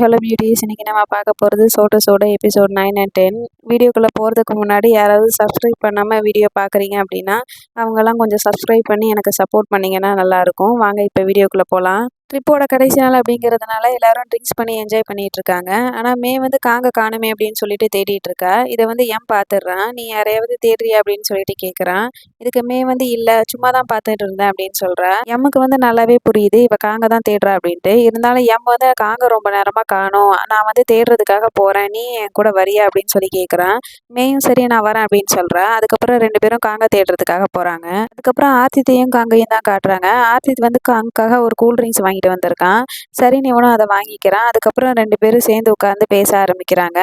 Hello beauties, இன்னைக்கு நம்ம பார்க்க போகிறது சோட எபிசோட் 9 and 10. வீடியோக்குள்ளே போகிறதுக்கு முன்னாடி யாராவது சப்ஸ்கிரைப் பண்ணாமல் வீடியோ பார்க்குறீங்க அப்படின்னா அவங்கெல்லாம் கொஞ்சம் சப்ஸ்கிரைப் பண்ணி எனக்கு சப்போர்ட் பண்ணிங்கன்னா நல்லாயிருக்கும். வாங்க இப்போ வீடியோக்குள்ளே போகலாம். ட்ரிப்போட கடைசி நாள் அப்படிங்கிறதுனால எல்லாரும் ட்ரிங்க்ஸ் பண்ணி என்ஜாய் பண்ணிட்டு இருக்காங்க. ஆனால் மே வந்து காணுமே அப்படின்னு சொல்லிட்டு தேடிட்டு இருக்கா. இதை வந்து எம் பார்த்துடுறான். நீ யாரையாவது தேடுறியா அப்படின்னு சொல்லிட்டு கேட்குறான். இதுக்கு மே வந்து இல்லை, சும்மா தான் பார்த்துட்டு இருந்தேன் அப்படின்னு சொல்கிறா. எம்முக்கு வந்து நல்லாவே புரியுது இவ காங்க தான் தேடுறா அப்படின்ட்டு. இருந்தாலும் எம் வந்து காங்க ரொம்ப நேரமாக காணோம், நான் வந்து தேடுறதுக்காக போகிறேன், நீ என் கூட வரியா அப்படின்னு சொல்லி கேட்குறான். மேயும் சரி நான் வரேன் அப்படின்னு சொல்கிறா. அதுக்கப்புறம் ரெண்டு பேரும் காங்க தேடுறதுக்காக போகிறாங்க. அதுக்கப்புறம் ஆர்த்தித்தையும் காங்கையும் தான் காட்டுறாங்க. ஆர்த்தித் வந்து காங்காக ஒரு கூல்ட்ரிங்க்ஸ் வாங்கிட்டு வந்திருக்கான். சரின்னு இவனும் அதை வாங்கிக்கிறான். அதுக்கப்புறம் ரெண்டு பேரும் சேர்ந்து உட்காந்து பேச ஆரம்பிக்கிறாங்க.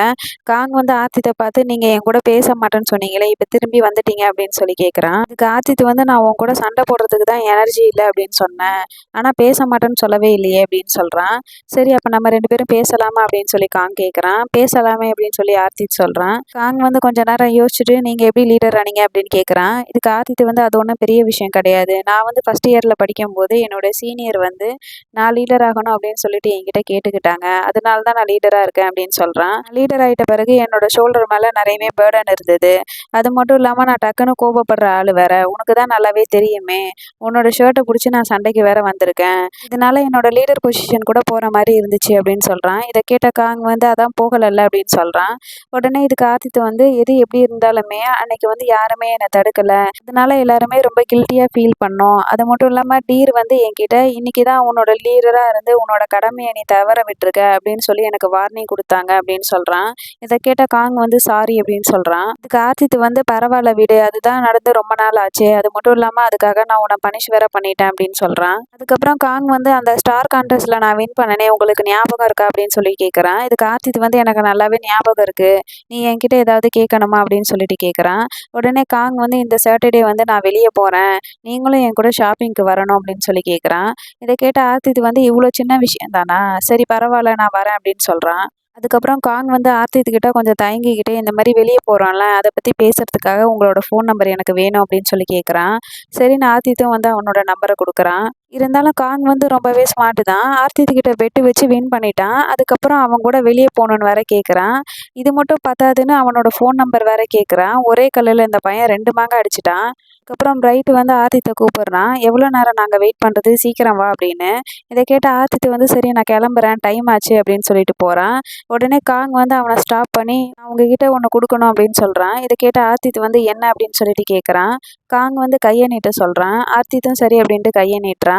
காங் வந்து ஆர்த்தித்தை பார்த்து, நீங்கள் என் கூட பேச மாட்டேன்னு சொன்னீங்களே, இப்போ திரும்பி வந்துட்டீங்க அப்படின்னு சொல்லி கேட்குறான். அதுக்கு ஆர்த்தித் வந்து, நான் உன் கூட சண்டை போடுறதுக்கு தான் எனர்ஜி இல்லை அப்படின்னு சொன்னேன், ஆனால் பேச மாட்டேன்னு சொல்லவே இல்லையே அப்படின்னு சொல்கிறான். சரி அப்போ நம்ம ரெண்டு பேரும் பேசலாமா அப்படின்னு சொல்லி காங் கேட்குறான். பேசலாமே அப்படின்னு சொல்லி ஆர்த்தித் சொல்கிறான். காங் வந்து கொஞ்ச நேரம் யோசிச்சுட்டு, நீங்கள் எப்படி லீடர் ஆனீங்க அப்படின்னு கேட்குறான். இதுக்கு ஆர்த்தித் வந்து, அது ஒன்றும் பெரிய விஷயம் கிடையாது, நான் வந்து ஃபஸ்ட் இயரில் படிக்கும்போது என்னோட சீனியர் வந்து நான் லீடர் ஆகணும் அப்படின்னு சொல்லிட்டு என்கிட்ட கேட்டுக்கிட்டாங்க, அதனால தான் நான் லீடராக இருக்கேன் அப்படின்னு சொல்கிறான். லீடர் ஆகிட்ட பிறகு என்னோட ஷோல்டர் மேலே நிறையவே பேர்டன் இருந்தது. அது மட்டும் இல்லாமல் நான் டக்குன்னு கோபப்படுற ஆள் வேற, உனக்கு தான் நல்லாவே தெரியுமே, உன்னோட ஷர்ட்டை பிடிச்சி நான் சண்டைக்கு வேற வந்திருக்கேன், இதனால என்னோட லீடர் பொசிஷன் கூட போகிற மாதிரி இருந்துச்சு அப்படின்னு சொல்கிறான். இதை கேட்ட காங் வந்து, அதான் போகலைல்ல அப்படின்னு சொல்கிறான். உடனே இதுக்கு ஆர்த்தித் வந்து, எது எப்படி இருந்தாலுமே அன்னைக்கு வந்து யாருமே என்னை தடுக்கலை, அதனால எல்லாருமே ரொம்ப கில்ட்டியாக ஃபீல் பண்ணோம். அது மட்டும் இல்லாமல் டீர் வந்து என்கிட்ட இன்னைக்கு தான் உன்னோட லீடராக இருந்து உன்னோட கடமையை நீ தவற விட்டுருக்க அப்படின்னு சொல்லி எனக்கு வார்னிங் கொடுத்தாங்க அப்படின்னு சொல்கிறான். இதை கேட்ட காங் வந்து சாரி அப்படின்னு சொல்கிறான். இதுக்கு ஆர்த்தித் வந்து, பரவாயில்ல விடு, அதுதான் நடந்து ரொம்ப நாள் ஆச்சு, அது மட்டும் இல்லாமல் அதுக்காக நான் உன்னை பனிஷ் வேற பண்ணிட்டேன் அப்படின்னு சொல்கிறான். அதுக்கப்புறம் காங் வந்து, அந்த ஸ்டார் கான்டெஸ்ட்டில் நான் வின் பண்ணனே உங்களுக்கு ஞாபகம் இருக்கா அப்படின்னு சொல்லி கேட்குறான். இதுக்கு ஆர்த்தித் வந்து, எனக்கு நல்லாவே ஞாபகம் இருக்குது, நீ என்கிட்ட ஏதாவது கேட்கணுமா அப்படின்னு சொல்லிட்டு கேட்குறான். உடனே காங் வந்து, இந்த சாட்டர்டே வந்து நான் வெளியே போகிறேன், நீங்களும் என் கூட ஷாப்பிங்க்கு வரணும் அப்படின்னு சொல்லி கேட்குறான். இதை கேட்ட ஆர்த்தித் வந்து, இவ்வளோ சின்ன விஷயம் தானா, சரி பரவாயில்ல நான் வரேன் அப்படின்னு சொல்கிறான். அதுக்கப்புறம் காங் வந்து ஆர்த்தித் கிட்ட கொஞ்சம் தயங்கிக்கிட்டே, இந்த மாதிரி வெளியே போகிறோம்ல அதை பற்றி பேசுறதுக்காக உங்களோட ஃபோன் நம்பர் எனக்கு வேணும் அப்படின்னு சொல்லி கேட்குறான். சரின்னு ஆர்த்தித்தும் வந்து அவனோட நம்பரை கொடுக்குறான். இருந்தாலும் காங் வந்து ரொம்பவே ஸ்மார்ட் தான், ஆர்த்தித் கிட்ட பெட்டு வச்சு வின் பண்ணிட்டான். அதுக்கப்புறம் அவன் கூட வெளியே போகணுன்னு வேற கேட்குறான். இது மட்டும் பத்தாதுன்னு அவனோட ஃபோன் நம்பர் வேற கேட்குறான். ஒரே கல்லில் இந்த பையன் ரெண்டு மாங்க அடிச்சிட்டான். அதுக்கப்புறம் பிரைட் வந்து ஆர்த்தித்தை கூப்பிடுறான். எவ்வளோ நேரம் நாங்கள் வெயிட் பண்ணுறது, சீக்கிரம் வா அப்படின்னு. இதை கேட்ட ஆர்த்தித் வந்து, சரி நான் கிளம்புறேன், டைம் ஆச்சு அப்படின்னு சொல்லிட்டு போகிறான். உடனே காங் வந்து அவனை ஸ்டாப் பண்ணி, நான் உங்ககிட்ட ஒன்று கொடுக்கணும் அப்படின்னு சொல்கிறான். இதை கேட்ட ஆர்த்தித் வந்து, என்ன அப்படின்னு சொல்லிட்டு கேட்குறான். காங் வந்து கையை நீட்ட சொல்கிறான். ஆர்த்தித்தும் சரி அப்படின்ட்டு கையை நீட்டுறான்.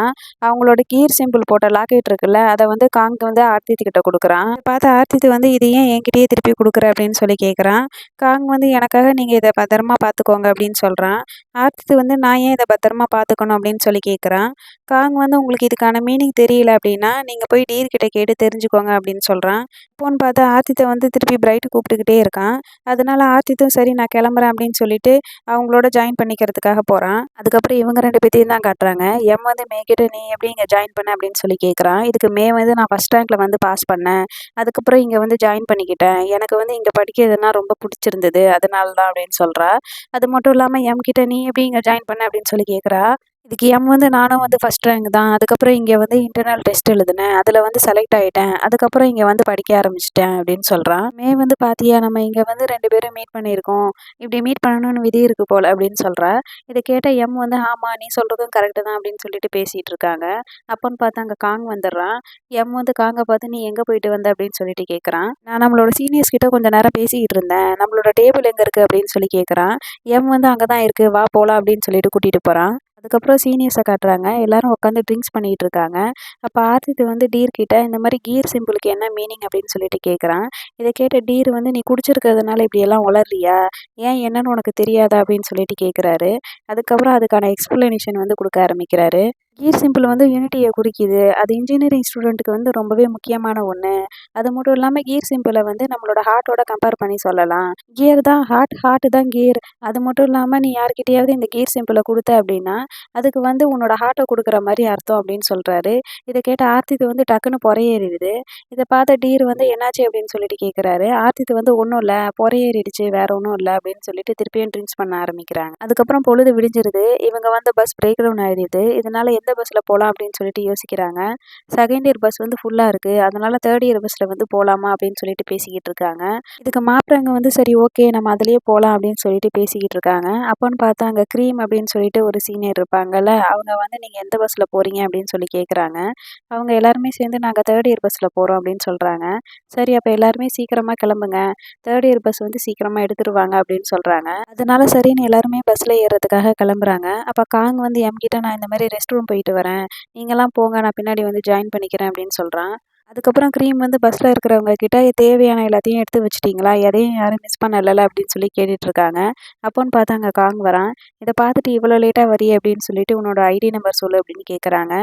அவங்களோட கீர் சிம்பிள் போட்ட லாக்கெட் இருக்குல்ல, அதை வந்து காங் வந்து ஆர்த்தித் கிட்ட கொடுக்குறான். பார்த்து ஆர்த்தித் வந்து, இது ஏன் என்கிட்டயே திருப்பி கொடுக்குற அப்படின்னு சொல்லி கேட்குறான். காங் வந்து, எனக்காக நீங்கள் இதை பத்திரமா பார்த்துக்கோங்க அப்படின்னு சொல்கிறான். ஆர்த்தித் வந்து, நான் ஏன் இதை பத்திரமா பார்த்துக்கணும் அப்படின்னு சொல்லி கேட்குறான். காங் வந்து, உங்களுக்கு இதுக்கான மீனிங் தெரியல அப்படின்னா நீங்கள் போய் டீர் கிட்ட கேட்டு தெரிஞ்சுக்கோங்க அப்படின்னு சொல்கிறான். இப்போன்னு பார்த்தா ஆர்த்தித்தை வந்து திருப்பி பிரைட் கூப்பிட்டுக்கிட்டே இருக்கான். அதனால ஆர்த்தித்தும் சரி நான் கிளம்புறேன் அப்படின்னு சொல்லிட்டு அவங்களோட ஜாயின் பண்ணிக்கிறதுக்காக போகிறான். அதுக்கப்புறம் இவங்க ரெண்டு பேத்தையும் தான் காட்டுறாங்க. எம் வந்து மே கிட்ட, நீ எப்படி இங்கே ஜாயின் பண்ண அப்படின்னு சொல்லி கேட்குறான். இதுக்கு மே வந்து, நான் ஃபஸ்ட் ரேங்க்கில் வந்து பாஸ் பண்ணேன், அதுக்கப்புறம் இங்கே வந்து ஜாயின் பண்ணிக்கிட்டேன், எனக்கு வந்து இங்கே படிக்கிறதுனா ரொம்ப பிடிச்சிருந்தது, அதனால தான் அப்படின்னு சொல்கிறா. அது மட்டும் இல்லாமல் எம் கிட்ட, நீ எப்படி இங்கே ஜாயின் பண்ண அப்படின்னு சொல்லி கேட்குறா. இதுக்கு எம் வந்து, நானும் வந்து ஃபஸ்ட் ரேங்க் தான், அதுக்கப்புறம் இங்கே வந்து இன்டர்னல் டெஸ்ட் எழுதினேன், அதில் வந்து செலக்ட் ஆகிட்டேன், அதுக்கப்புறம் இங்கே வந்து படிக்க ஆரம்பிச்சிட்டேன் அப்படின்னு சொல்கிறான். மே வந்து, பார்த்தியா நம்ம இங்கே வந்து ரெண்டு பேரும் மீட் பண்ணியிருக்கோம், இப்படி மீட் பண்ணணும்னு விதி இருக்கு போல் அப்படின்னு சொல்கிறா. இதை கேட்ட எம் வந்து, ஆமாம் நீ சொல்கிறதும் கரெக்டு தான் அப்படின்னு சொல்லிட்டு பேசிகிட்டு இருக்காங்க. அப்போன்னு பார்த்தா அங்கே காங் வந்துடுறான். எம் வந்து காங்கை பார்த்து, நீ எங்கே போயிட்டு வந்த அப்படின்னு சொல்லிட்டு கேட்குறான். நான் நம்மளோட சீனியர்ஸ் கிட்ட கொஞ்சம் நேரம் பேசிக்கிட்டு இருந்தேன், நம்மளோட டேபிள் எங்கே இருக்குது அப்படின்னு சொல்லி கேட்குறான். எம் வந்து, அங்கே தான் இருக்குது, வா போகலாம் அப்படின்னு சொல்லிட்டு கூட்டிகிட்டு போகிறான். அதுக்கப்புறம் சீனியர்ஸை காட்டுறாங்க. எல்லாரும் உட்காந்து ட்ரிங்க்ஸ் பண்ணிகிட்டு இருக்காங்க. அப்போ ஆர்த்தித் வந்து டீர் கிட்ட, இந்த மாதிரி கீர் சிம்பிளுக்கு என்ன மீனிங் அப்படின்னு சொல்லிட்டு கேட்குறான். இதை கேட்ட டீர் வந்து, நீ குடிச்சிருக்கிறதுனால இப்படியெல்லாம் உளறியா, ஏன் என்னன்னு உனக்கு தெரியாதா அப்படின்னு சொல்லிட்டு கேட்குறாரு. அதுக்கப்புறம் அதுக்கான எக்ஸ்பிளனேஷன் வந்து கொடுக்க ஆரம்பிக்கிறாரு. கீர் சிம்பிள் வந்து யூனிட்டியை குறிக்குது, அது இன்ஜினியரிங் ஸ்டூடெண்ட்டுக்கு வந்து ரொம்பவே முக்கியமான ஒன்று. அது மட்டும் இல்லாமல் கீர் சிம்பிளை வந்து நம்மளோட ஹார்ட்டோட கம்பேர் பண்ணி சொல்லலாம். கியர் தான் ஹார்ட், ஹார்ட் தான் கீர். அது மட்டும் இல்லாமல் நீ யார்கிட்டயாவது இந்த கீர் சிம்பிளை கொடுத்த அப்படின்னா அதுக்கு வந்து உன்னோட ஹார்ட்டை கொடுக்குற மாதிரி அர்த்தம் அப்படின்னு சொல்கிறாரு. இதை கேட்ட ஆர்த்தித் வந்து டக்குன்னு பொறையேறிடுது. இதை பார்த்த டீர் வந்து, என்னாச்சு அப்படின்னு சொல்லிட்டு கேட்குறாரு. ஆர்த்தித் வந்து, ஒன்றும் இல்லை, பொறையேறிடுச்சு, வேற ஒன்றும் இல்லை அப்படின்னு சொல்லிட்டு திருப்பியும் ட்ரிங்க்ஸ் பண்ண ஆரம்பிக்கிறாங்க. அதுக்கப்புறம் பொழுது விடிஞ்சிருது. இவங்க வந்து பஸ் பிரேக் டவுன் ஆகிடுது. இதனால எந்த எந்த பஸ்ஸில் போகலாம் அப்படின்னு சொல்லிட்டு யோசிக்கிறாங்க. செகண்ட் இயர் பஸ் வந்து ஃபுல்லாக இருக்குது, அதனால தேர்ட் இயர் பஸ்ஸில் வந்து போகலாமா அப்படின்னு சொல்லிட்டு பேசிக்கிட்டு இருக்காங்க. இதுக்கு மாப்பிள்ளைங்க வந்து சரி ஓகே நம்ம அதுலேயே போகலாம் அப்படின்னு சொல்லிட்டு பேசிக்கிட்டு இருக்காங்க. அப்போன்னு பார்த்தா அங்கே க்ரீம் அப்படின்னு சொல்லிட்டு ஒரு சீனியர் இருப்பாங்கல்ல, அவங்க வந்து நீங்கள் எந்த பஸ்ஸில் போகிறீங்க அப்படின்னு சொல்லி கேட்குறாங்க. அவங்க எல்லாருமே சேர்ந்து நாங்கள் தேர்ட் இயர் பஸ்ஸில் போகிறோம் அப்படின்னு சொல்கிறாங்க. சரி அப்போ எல்லாருமே சீக்கிரமாக கிளம்புங்க, தேர்ட் இயர் பஸ் வந்து சீக்கிரமாக எடுத்துருவாங்க அப்படின்னு சொல்கிறாங்க. அதனால சரின்னு எல்லாருமே பஸ்ஸில் ஏறுறதுக்காக கிளம்புறாங்க. அப்போ காங் வந்து எம்கிட்ட நான் இந்த மாதிரி ரெஸ்ட் ரூம் போயிட்டு வரேன், நீங்களாம் போங்க நான் பின்னாடி வந்து ஜாயின் பண்ணிக்கிறேன் அப்படின்னு சொல்கிறான். அதுக்கப்புறம் க்ரீம் வந்து பஸ்ஸில் இருக்கிறவங்க கிட்ட தேவையான எல்லாத்தையும் எடுத்து வச்சிட்டிங்களா, எதையும் யாரும் மிஸ் பண்ணலல்ல அப்படின்னு சொல்லி கேட்டுட்ருக்காங்க. அப்போன்னு பார்த்தா அங்கே காங் வரான். இதை பார்த்துட்டு இவ்வளோ லேட்டாக வரியே அப்படின்னு சொல்லிட்டு உன்னோட ஐடி நம்பர் சொல்லு அப்படின்னு கேட்குறாங்க.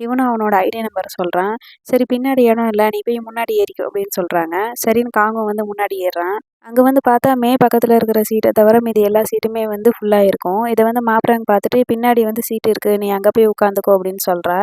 இவனும் அவனோட ஐடி நம்பர் சொல்கிறான். சரி பின்னாடி இடம் இல்லை நீ போய் முன்னாடி ஏறிக்கோ அப்படின்னு சொல்கிறாங்க. சரின்னு காங்கும் வந்து முன்னாடி ஏறுறான். அங்கே வந்து பார்த்தா மே பக்கத்தில் இருக்கிற சீட்டை தவிர மீதி எல்லா சீட்டுமே வந்து ஃபுல்லாக இருக்கும். இதை வந்து மாப்பிள்ளைங்க பார்த்துட்டு பின்னாடி வந்து சீட் இருக்குது நீ அங்கே போய் உட்காந்துக்கோ அப்படின்னு சொல்கிறா.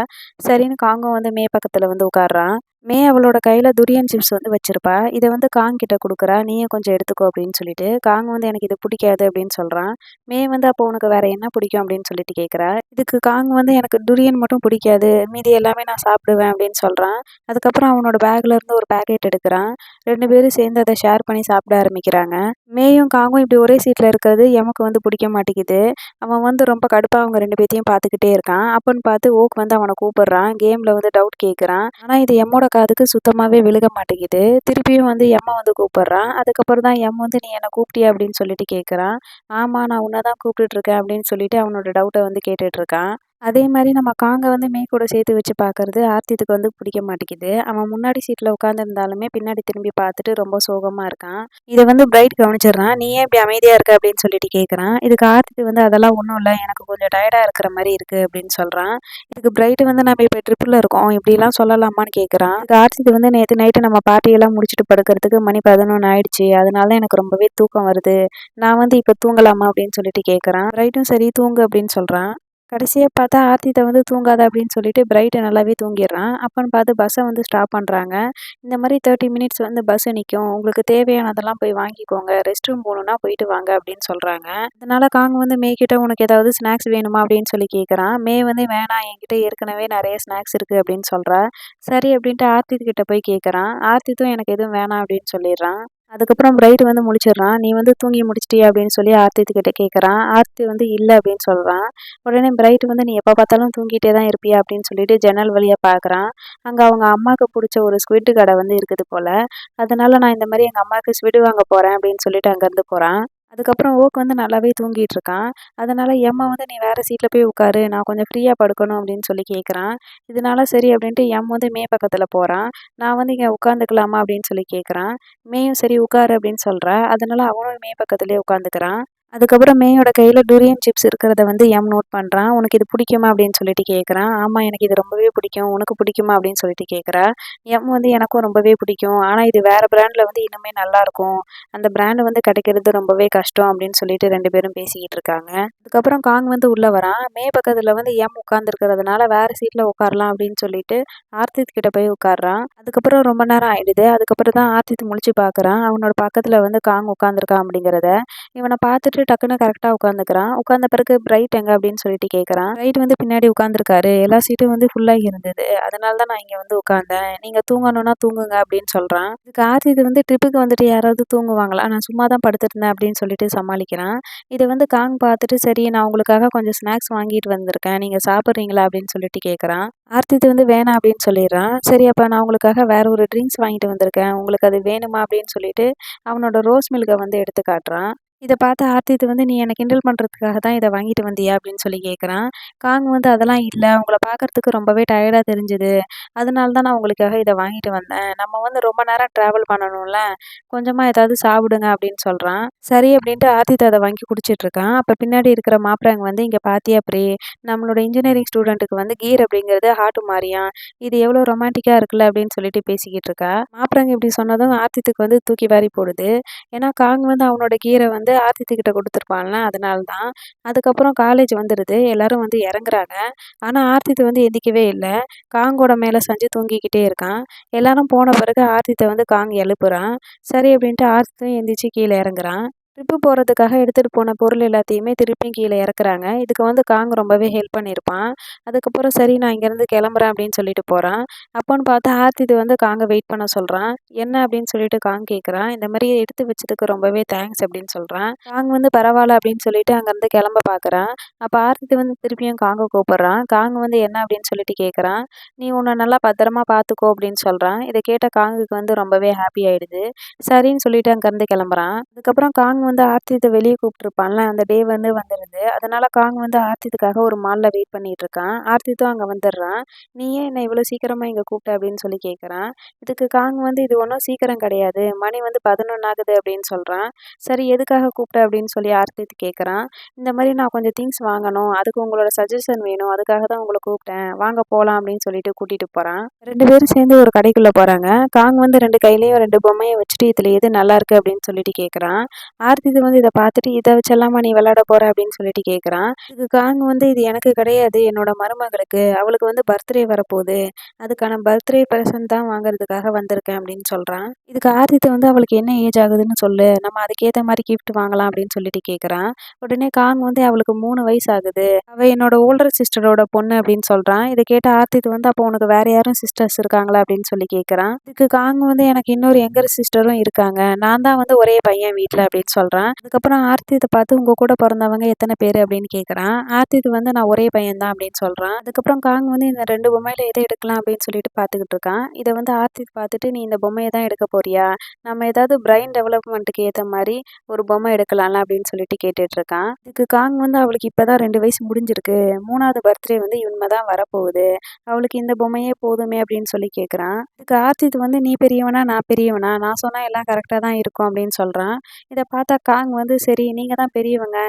சரின்னு காங்கும் வந்து மே பக்கத்தில் வந்து உட்கார்றான். மே அவளோட கையில் துரியன் சிப்ஸ் வந்து வச்சிருப்பா. இதை வந்து காங் கிட்ட கொடுக்குறா, நீயே கொஞ்சம் எடுத்துக்கோ அப்படின்னு சொல்லிட்டு. காங் வந்து எனக்கு இது பிடிக்காது அப்படின்னு சொல்கிறான். மே வந்து அப்போ உனக்கு வேற என்ன பிடிக்கும் அப்படின்னு சொல்லிட்டு கேட்குறா. இதுக்கு காங் வந்து எனக்கு துரியன் மட்டும் பிடிக்காது, மீதி எல்லாமே நான் சாப்பிடுவேன் அப்படின்னு சொல்கிறான். அதுக்கப்புறம் அவனோட பேக்ல இருந்து ஒரு பேக்கெட் எடுக்கிறான். 2 பேரும் சேர்ந்து அதை ஷேர் பண்ணி சாப்பிட ஆரம்பிக்கிறாங்க. மேயும் காங்கும் இப்படி ஒரே சீட்டில் இருக்கிறது எமக்கு வந்து பிடிக்க மாட்டேங்குது. அவன் வந்து ரொம்ப கடுப்பாக அவங்க 2 பேத்தையும் பார்த்துக்கிட்டே இருக்கான். அப்போன்னு பார்த்து ஓக் வந்து அவனை கூப்பிடுறான். கேமில் வந்து டவுட் கேட்குறான். ஆனால் இது எம்மோட காதுக்கு சுத்தமாகவே விழுக மாட்டேங்குது. திருப்பியும் வந்து எம்மை வந்து கூப்பிடுறான். அதுக்கப்புறம் தான் எம் வந்து நீ என்னை கூப்பிட்டியா அப்படின்னு சொல்லிட்டு கேட்குறான். ஆமாம் நான் உன்னை தான் கூப்பிட்டுட்டு இருக்கேன் அப்படின்னு சொல்லிட்டு அவனோட டவுட்டை வந்து கேட்டுட்டு இருக்கான். அதே மாதிரி நம்ம காங்க வந்து மே கூட சேர்த்து வச்சு பார்க்கறது ஆர்த்தித்துக்கு வந்து பிடிக்க மாட்டேங்குது. அவன் முன்னாடி சீட்டில் உட்காந்துருந்தாலுமே பின்னாடி திரும்பி பார்த்துட்டு ரொம்ப சோகமாக இருக்கான். இதை வந்து பிரைட் கவனிச்சிடுறான். நீ ஏன் இப்படி அமைதியாக இருக்க அப்படின்னு சொல்லிட்டு கேட்குறான். இதுக்கு ஆர்த்தித்து வந்து அதெல்லாம் ஒன்றும் இல்லை, எனக்கு கொஞ்சம் டயர்டாக இருக்கிற மாதிரி இருக்குது அப்படின்னு சொல்கிறான். இதுக்கு பிரைட் வந்து நம்ம இப்போ ட்ரிப்பில் இருக்கோம், இப்படிலாம் சொல்லலாமான்னு கேட்குறான். இதுக்கு ஆர்த்தித்து வந்து நேற்று நைட்டு நம்ம பார்ட்டியெல்லாம் முடிச்சுட்டு படுக்கிறதுக்கு மணி 11 ஆயிடுச்சு, அதனால தான் எனக்கு ரொம்பவே தூக்கம் வருது, நான் வந்து இப்போ தூங்கலாமா அப்படின்னு சொல்லிட்டு கேட்குறான். பிரைட்டும் சரி தூங்கு அப்படின்னு சொல்கிறான். கடைசியாக பார்த்தா ஆர்த்தித்தை வந்து தூங்காத அப்படின்னு சொல்லிட்டு பிரைட்டு நல்லாவே தூங்கிடுறான். அப்போன்னு பார்த்து பஸ்ஸை வந்து ஸ்டாப் பண்ணுறாங்க. இந்த மாதிரி 30 மினிட்ஸ் வந்து பஸ்ஸு நிற்கும், உங்களுக்கு தேவையானதெல்லாம் போய் வாங்கிக்கோங்க, ரெஸ்ட் ரூம் போகணுன்னா போயிட்டு வாங்க அப்படின்னு சொல்கிறாங்க. அதனால காங் வந்து மே கிட்ட உனக்கு ஏதாவது ஸ்நாக்ஸ் வேணுமா அப்படின்னு சொல்லி கேட்குறான். மே வந்து வேணாம் என்கிட்ட ஏற்கனவே நிறைய ஸ்நாக்ஸ் இருக்குது அப்படின்னு சொல்கிறா. சரி அப்படின்ட்டு ஆர்த்தித் கிட்ட போய் கேட்குறான். ஆர்த்தித்தும் எனக்கு எதுவும் வேணாம் அப்படின்னு சொல்லிடுறான். அதுக்கப்புறம் பிரைட் வந்து முழிச்சிடுறான். நீ வந்து தூங்கி முடிச்சிட்டியா அப்படின்னு சொல்லி ஆர்த்தித்து கிட்ட கேட்குறான். ஆர்த்தி வந்து இல்லை அப்படின்னு சொல்கிறான். உடனே பிரைட் வந்து நீ எப்போ பார்த்தாலும் தூங்கிட்டே தான் இருப்பியா அப்படின்னு சொல்லிட்டு ஜன்னல் வழியாக பார்க்குறான். அங்கே அவங்க அம்மாவுக்கு பிடிச்ச ஒரு ஸ்குவிட் கடை வந்து இருக்குது போல். அதனால நான் இந்த மாதிரி எங்கள் அம்மாவுக்கு ஸ்வீட் வாங்க போகிறேன் அப்படின்னு சொல்லிட்டு அங்கேருந்து போகிறான். அதுக்கப்புறம் ஓக் வந்து நல்லாவே தூங்கிட்டு இருக்கான். அதனால எம்மா வந்து நீ வேறு சீட்டில் போய் உட்காரு, நான் கொஞ்சம் ஃப்ரீயாக படுக்கணும் அப்படின்னு சொல்லி கேட்குறான். இதனால சரி அப்படின்ட்டு எம் வந்து மே பக்கத்தில் போகிறான். நான் வந்து இங்கே உட்காந்துக்கலாமா அப்படின்னு சொல்லி கேட்குறான். மேயும் சரி உட்காரு அப்படின்னு சொல்கிறா. அதனால அவனும் மே பக்கத்துலேயே உட்காந்துக்கிறான். அதுக்கப்புறம் மேயோட கையில் டூரியன் சிப்ஸ் இருக்கிறத வந்து எம் நோட் பண்ணுறான். உனக்கு இது பிடிக்குமா அப்படின்னு சொல்லிட்டு கேட்குறான். ஆமாம் எனக்கு இது ரொம்பவே பிடிக்கும், உனக்கு பிடிக்குமா அப்படின்னு சொல்லிட்டு கேட்குறா. எம் வந்து எனக்கும் ரொம்பவே பிடிக்கும், ஆனால் இது வேறு பிராண்டில் வந்து இன்னுமே நல்லாயிருக்கும், அந்த பிராண்டு வந்து கிடைக்கிறது ரொம்பவே கஷ்டம் அப்படின்னு சொல்லிட்டு 2 பேரும் பேசிக்கிட்டு இருக்காங்க. அதுக்கப்புறம் காங் வந்து உள்ளே வரான். மே பக்கத்தில் வந்து எம் உட்காந்துருக்கிறதுனால வேறு சீட்டில் உட்காரலாம் அப்படின்னு சொல்லிட்டு ஆர்த்தித் கிட்ட போய் உட்கார்றான். அதுக்கப்புறம் ரொம்ப நேரம் ஆயிடுது. அதுக்கப்புறம் தான் ஆர்த்தித் முழிச்சு பார்க்குறான். அவனோட பக்கத்தில் வந்து காங் உட்காந்துருக்கான் அப்படிங்கிறத. இவனை பார்த்துட்டு டக்குன்னு கரெக்டாக உட்காந்துக்கிறான். உட்காந்த பிறகு பிரைட் எங்கே அப்படின்னு சொல்லிட்டு கேட்குறான். பிரைட் வந்து பின்னாடி உட்காந்துருக்காரு, எல்லா சீட்டும் வந்து ஃபுல்லாக இருந்தது, அதனால தான் நான் இங்கே வந்து உட்காந்தேன், நீங்கள் தூங்கணும்னா தூங்குங்க அப்படின்னு சொல்கிறான். இதுக்கு ஆர்த்தி வந்து ட்ரிப்புக்கு வந்துட்டு யாராவது தூங்குவாங்களா, நான் சும்மா தான் படுத்துருந்தேன் அப்படின்னு சொல்லிட்டு சமாளிக்கிறான். இதை வந்து காங் பார்த்துட்டு சரி நான் உங்களுக்காக கொஞ்சம் ஸ்நாக்ஸ் வாங்கிட்டு வந்திருக்கேன், நீங்கள் சாப்பிட்றீங்களா அப்படின்னு சொல்லிட்டு கேட்குறான். ஆர்த்தித் வந்து வேணாம் அப்படின்னு சொல்லிடுறான். சரி அப்போ நான் உங்களுக்காக வேற ஒரு ட்ரிங்க்ஸ் வாங்கிட்டு வந்திருக்கேன், உங்களுக்கு அது வேணுமா அப்படின்னு சொல்லிட்டு அவனோட ரோஸ் மில்கை வந்து எடுத்து காட்டுறான். இதை பார்த்து ஆர்த்தித் வந்து நீ என்னை கிண்டல் பண்ணுறதுக்காக தான் இதை வாங்கிட்டு வந்தியா அப்படின்னு சொல்லி கேட்குறான். காங் வந்து அதெல்லாம் இல்லை, உங்களை பார்க்கறதுக்கு ரொம்பவே டயர்டாக தெரிஞ்சுது, அதனால தான் நான் உங்களுக்காக இதை வாங்கிட்டு வந்தேன், நம்ம வந்து ரொம்ப நேரம் ட்ராவல் பண்ணணும்ல, கொஞ்சமாக ஏதாவது சாப்பிடுங்க அப்படின்னு சொல்கிறான். சரி அப்படின்ட்டு ஆர்த்தித் அதை வாங்கி குடிச்சிட்டு இருக்கான். அப்போ பின்னாடி இருக்கிற மாப்பிள்ளைங்க வந்து இங்கே பார்த்தியா ப்ரே, நம்மளோட இன்ஜினியரிங் ஸ்டூடெண்ட்டுக்கு வந்து கீர் அப்படிங்கிறது ஹார்ட் மாதிரியாம், இது எவ்வளோ ரொமான்டிக்காக இருக்குல்ல அப்படின்னு சொல்லிட்டு பேசிக்கிட்டு இருக்கா. மாப்பிள்ளைங்க இப்படி சொன்னதும் ஆர்த்தித்துக்கு வந்து தூக்கி வாரி போடுது. ஏன்னா காங் வந்து அவனோட கீரை வந்து ஆர்த்தித்துக்கிட்ட கொடுத்துருப்பான்ல, அதனால தான். அதுக்கப்புறம் காலேஜ் வந்துடுது, எல்லாரும் வந்து இறங்குறாங்க. ஆனால் ஆர்த்தித்து வந்து எந்திக்கவே இல்லை, காங்கோட மேலே சாஞ்சு தூங்கிக்கிட்டே இருக்கான். எல்லாரும் போன பிறகு ஆர்த்தித்தை வந்து காங் எழுப்புறான். சரி அப்படின்ட்டு ஆர்த்தித்தும் எந்திரிச்சு கீழே இறங்குறான். ட்ரிப்பு போகிறதுக்காக எடுத்துகிட்டு போன பொருள் எல்லாத்தையுமே திருப்பியும் கீழே இறக்குறாங்க. இதுக்கு வந்து காங் ரொம்பவே ஹெல்ப் பண்ணியிருப்பான். அதுக்கப்புறம் சரி நான் இங்கேருந்து கிளம்புறேன் அப்படின்னு சொல்லிட்டு போகிறான். அப்போன்னு பார்த்தா ஆர்த்தி வந்து காங்கை வெயிட் பண்ண சொல்கிறான். என்ன அப்படின்னு சொல்லிட்டு காங் கேட்குறான். இந்த மாதிரி எடுத்து வச்சதுக்கு ரொம்பவே தேங்க்ஸ் அப்படின்னு சொல்கிறான். காங் வந்து பரவாயில்ல அப்படின்னு சொல்லிட்டு அங்கேருந்து கிளம்ப பார்க்குறான். அப்போ ஆர்த்தி வந்து திருப்பியும் காங்கை கூப்பிட்றான். காங் வந்து என்ன அப்படின்னு சொல்லிட்டு கேட்குறான். நீ உன்னை நல்லா பத்திரமா பார்த்துக்கோ அப்படின்னு சொல்கிறான். இதை கேட்ட காங்குக்கு வந்து ரொம்பவே ஹாப்பி ஆயிடுது. சரின்னு சொல்லிட்டு அங்கேருந்து கிளம்புறான். அதுக்கப்புறம் காங் வந்து ஆர்த்தித்தை வெளியே கூப்பிட்டுருப்பான்ல அந்த டே வந்து வந்துடுது. அதனால காங் வந்து ஆர்த்தித்துக்காக ஒரு மாலில் வெயிட் பண்ணிட்டு இருக்கான். ஆர்த்தித்தும் அங்கே வந்துடுறான். நீ ஏன் என்னை இவ்வளோ சீக்கிரமாக இங்கே கூப்பிட்ட அப்படின்னு சொல்லி கேட்குறான். இதுக்கு காங் வந்து இது ஒன்றும் சீக்கிரம் கிடையாது, மணி வந்து 11 ஆகுது அப்படின்னு சொல்கிறான். சரி எதுக்காக கூப்பிட்ட அப்படின்னு சொல்லி ஆர்த்தித்து கேட்குறான். இந்த மாதிரி நான் கொஞ்சம் திங்ஸ் வாங்கணும், அதுக்கு உங்களோட சஜஷன் வேணும், அதுக்காக தான் உங்களை கூப்பிட்டேன், வாங்க போகலாம் அப்படின்னு சொல்லிட்டு கூட்டிகிட்டு போகிறான். 2 பேரும் சேர்ந்து ஒரு கடைக்குள்ளே போகிறாங்க. காங் வந்து 2 கையிலையும் 2 பொம்மையை வச்சுட்டு இதில் எது நல்லா இருக்கு அப்படின்னு சொல்லிட்டு கேட்குறான். ஆர்த்தி வந்து இதை பார்த்துட்டு இதை வச்செல்லாமா நீ விளையாட போற அப்படின்னு சொல்லிட்டு கேட்குறான். இதுக்கு காங் வந்து இது எனக்கு கிடையாது, என்னோட மருமகளுக்கு, அவளுக்கு வந்து பர்த்டே வரப்போகுது, அதுக்கான பர்த்டே ப்ரெசன்ட் தான் வாங்குறதுக்காக வந்திருக்கேன் அப்படின்னு சொல்கிறான். இதுக்கு ஆர்த்தி வந்து அவளுக்கு என்ன ஏஜ் ஆகுதுன்னு சொல்லு, நம்ம அதுக்கேற்ற மாதிரி கிஃப்ட் வாங்கலாம் அப்படின்னு சொல்லிட்டு கேட்குறான். உடனே காங் வந்து அவளுக்கு 3 வயசு ஆகுது, அவள் என்னோட ஓல்டர் சிஸ்டரோட பொண்ணு அப்படின்னு சொல்கிறான். இதை கேட்ட ஆர்த்தி வந்து அப்போ உனக்கு வேற யாரும் சிஸ்டர்ஸ் இருக்காங்களா அப்படின்னு சொல்லி கேட்குறான். இதுக்கு காங் வந்து எனக்கு இன்னொரு யங்கர் சிஸ்டரும் இருக்காங்க, நான் தான் வந்து ஒரே பையன் வீட்டில் அப்படின்னு சொல்கிறான். அதுக்கப்புறம் ஆர்த்தி பார்த்து உங்கள் கூட பிறந்தவங்க எத்தனை பேர் அப்படின்னு கேட்குறான். ஆர்த்தி வந்து நான் ஒரே பையன் தான் அப்படின்னு சொல்கிறான். அதுக்கப்புறம் காங் வந்து இந்த 2 பொம்மையில எதை எடுக்கலாம் அப்படின்னு சொல்லிட்டு பார்த்துக்கிட்டு இருக்கான். இதை வந்து ஆர்த்தி பார்த்துட்டு நீ இந்த பொம்மையை தான் எடுக்க போறியா, நம்ம ஏதாவது பிரெயின் டெவலப்மெண்ட்டுக்கு ஏற்ற மாதிரி ஒரு பொம்மை எடுக்கலாம்ல அப்படின்னு சொல்லிட்டு கேட்டுட்டு இருக்கான். இதுக்கு காங் வந்து அவளுக்கு இப்போதான் 2 வயசு முடிஞ்சிருக்கு, 3வது பர்த்டே வந்து இவங்க தான் வரப்போகுது, அவளுக்கு இந்த பொம்மையே போதுமே அப்படின்னு சொல்லி கேட்குறான். இதுக்கு ஆர்த்தி வந்து நீ பெரியவனா நான் பெரியவனா, நான் சொன்னால் எல்லாம் கரெக்டாக தான் இருக்கும் அப்படின்னு சொல்கிறான். இதை பார்த்தா காங் வந்து சரி நீங்கள் தான் பெரியவங்க,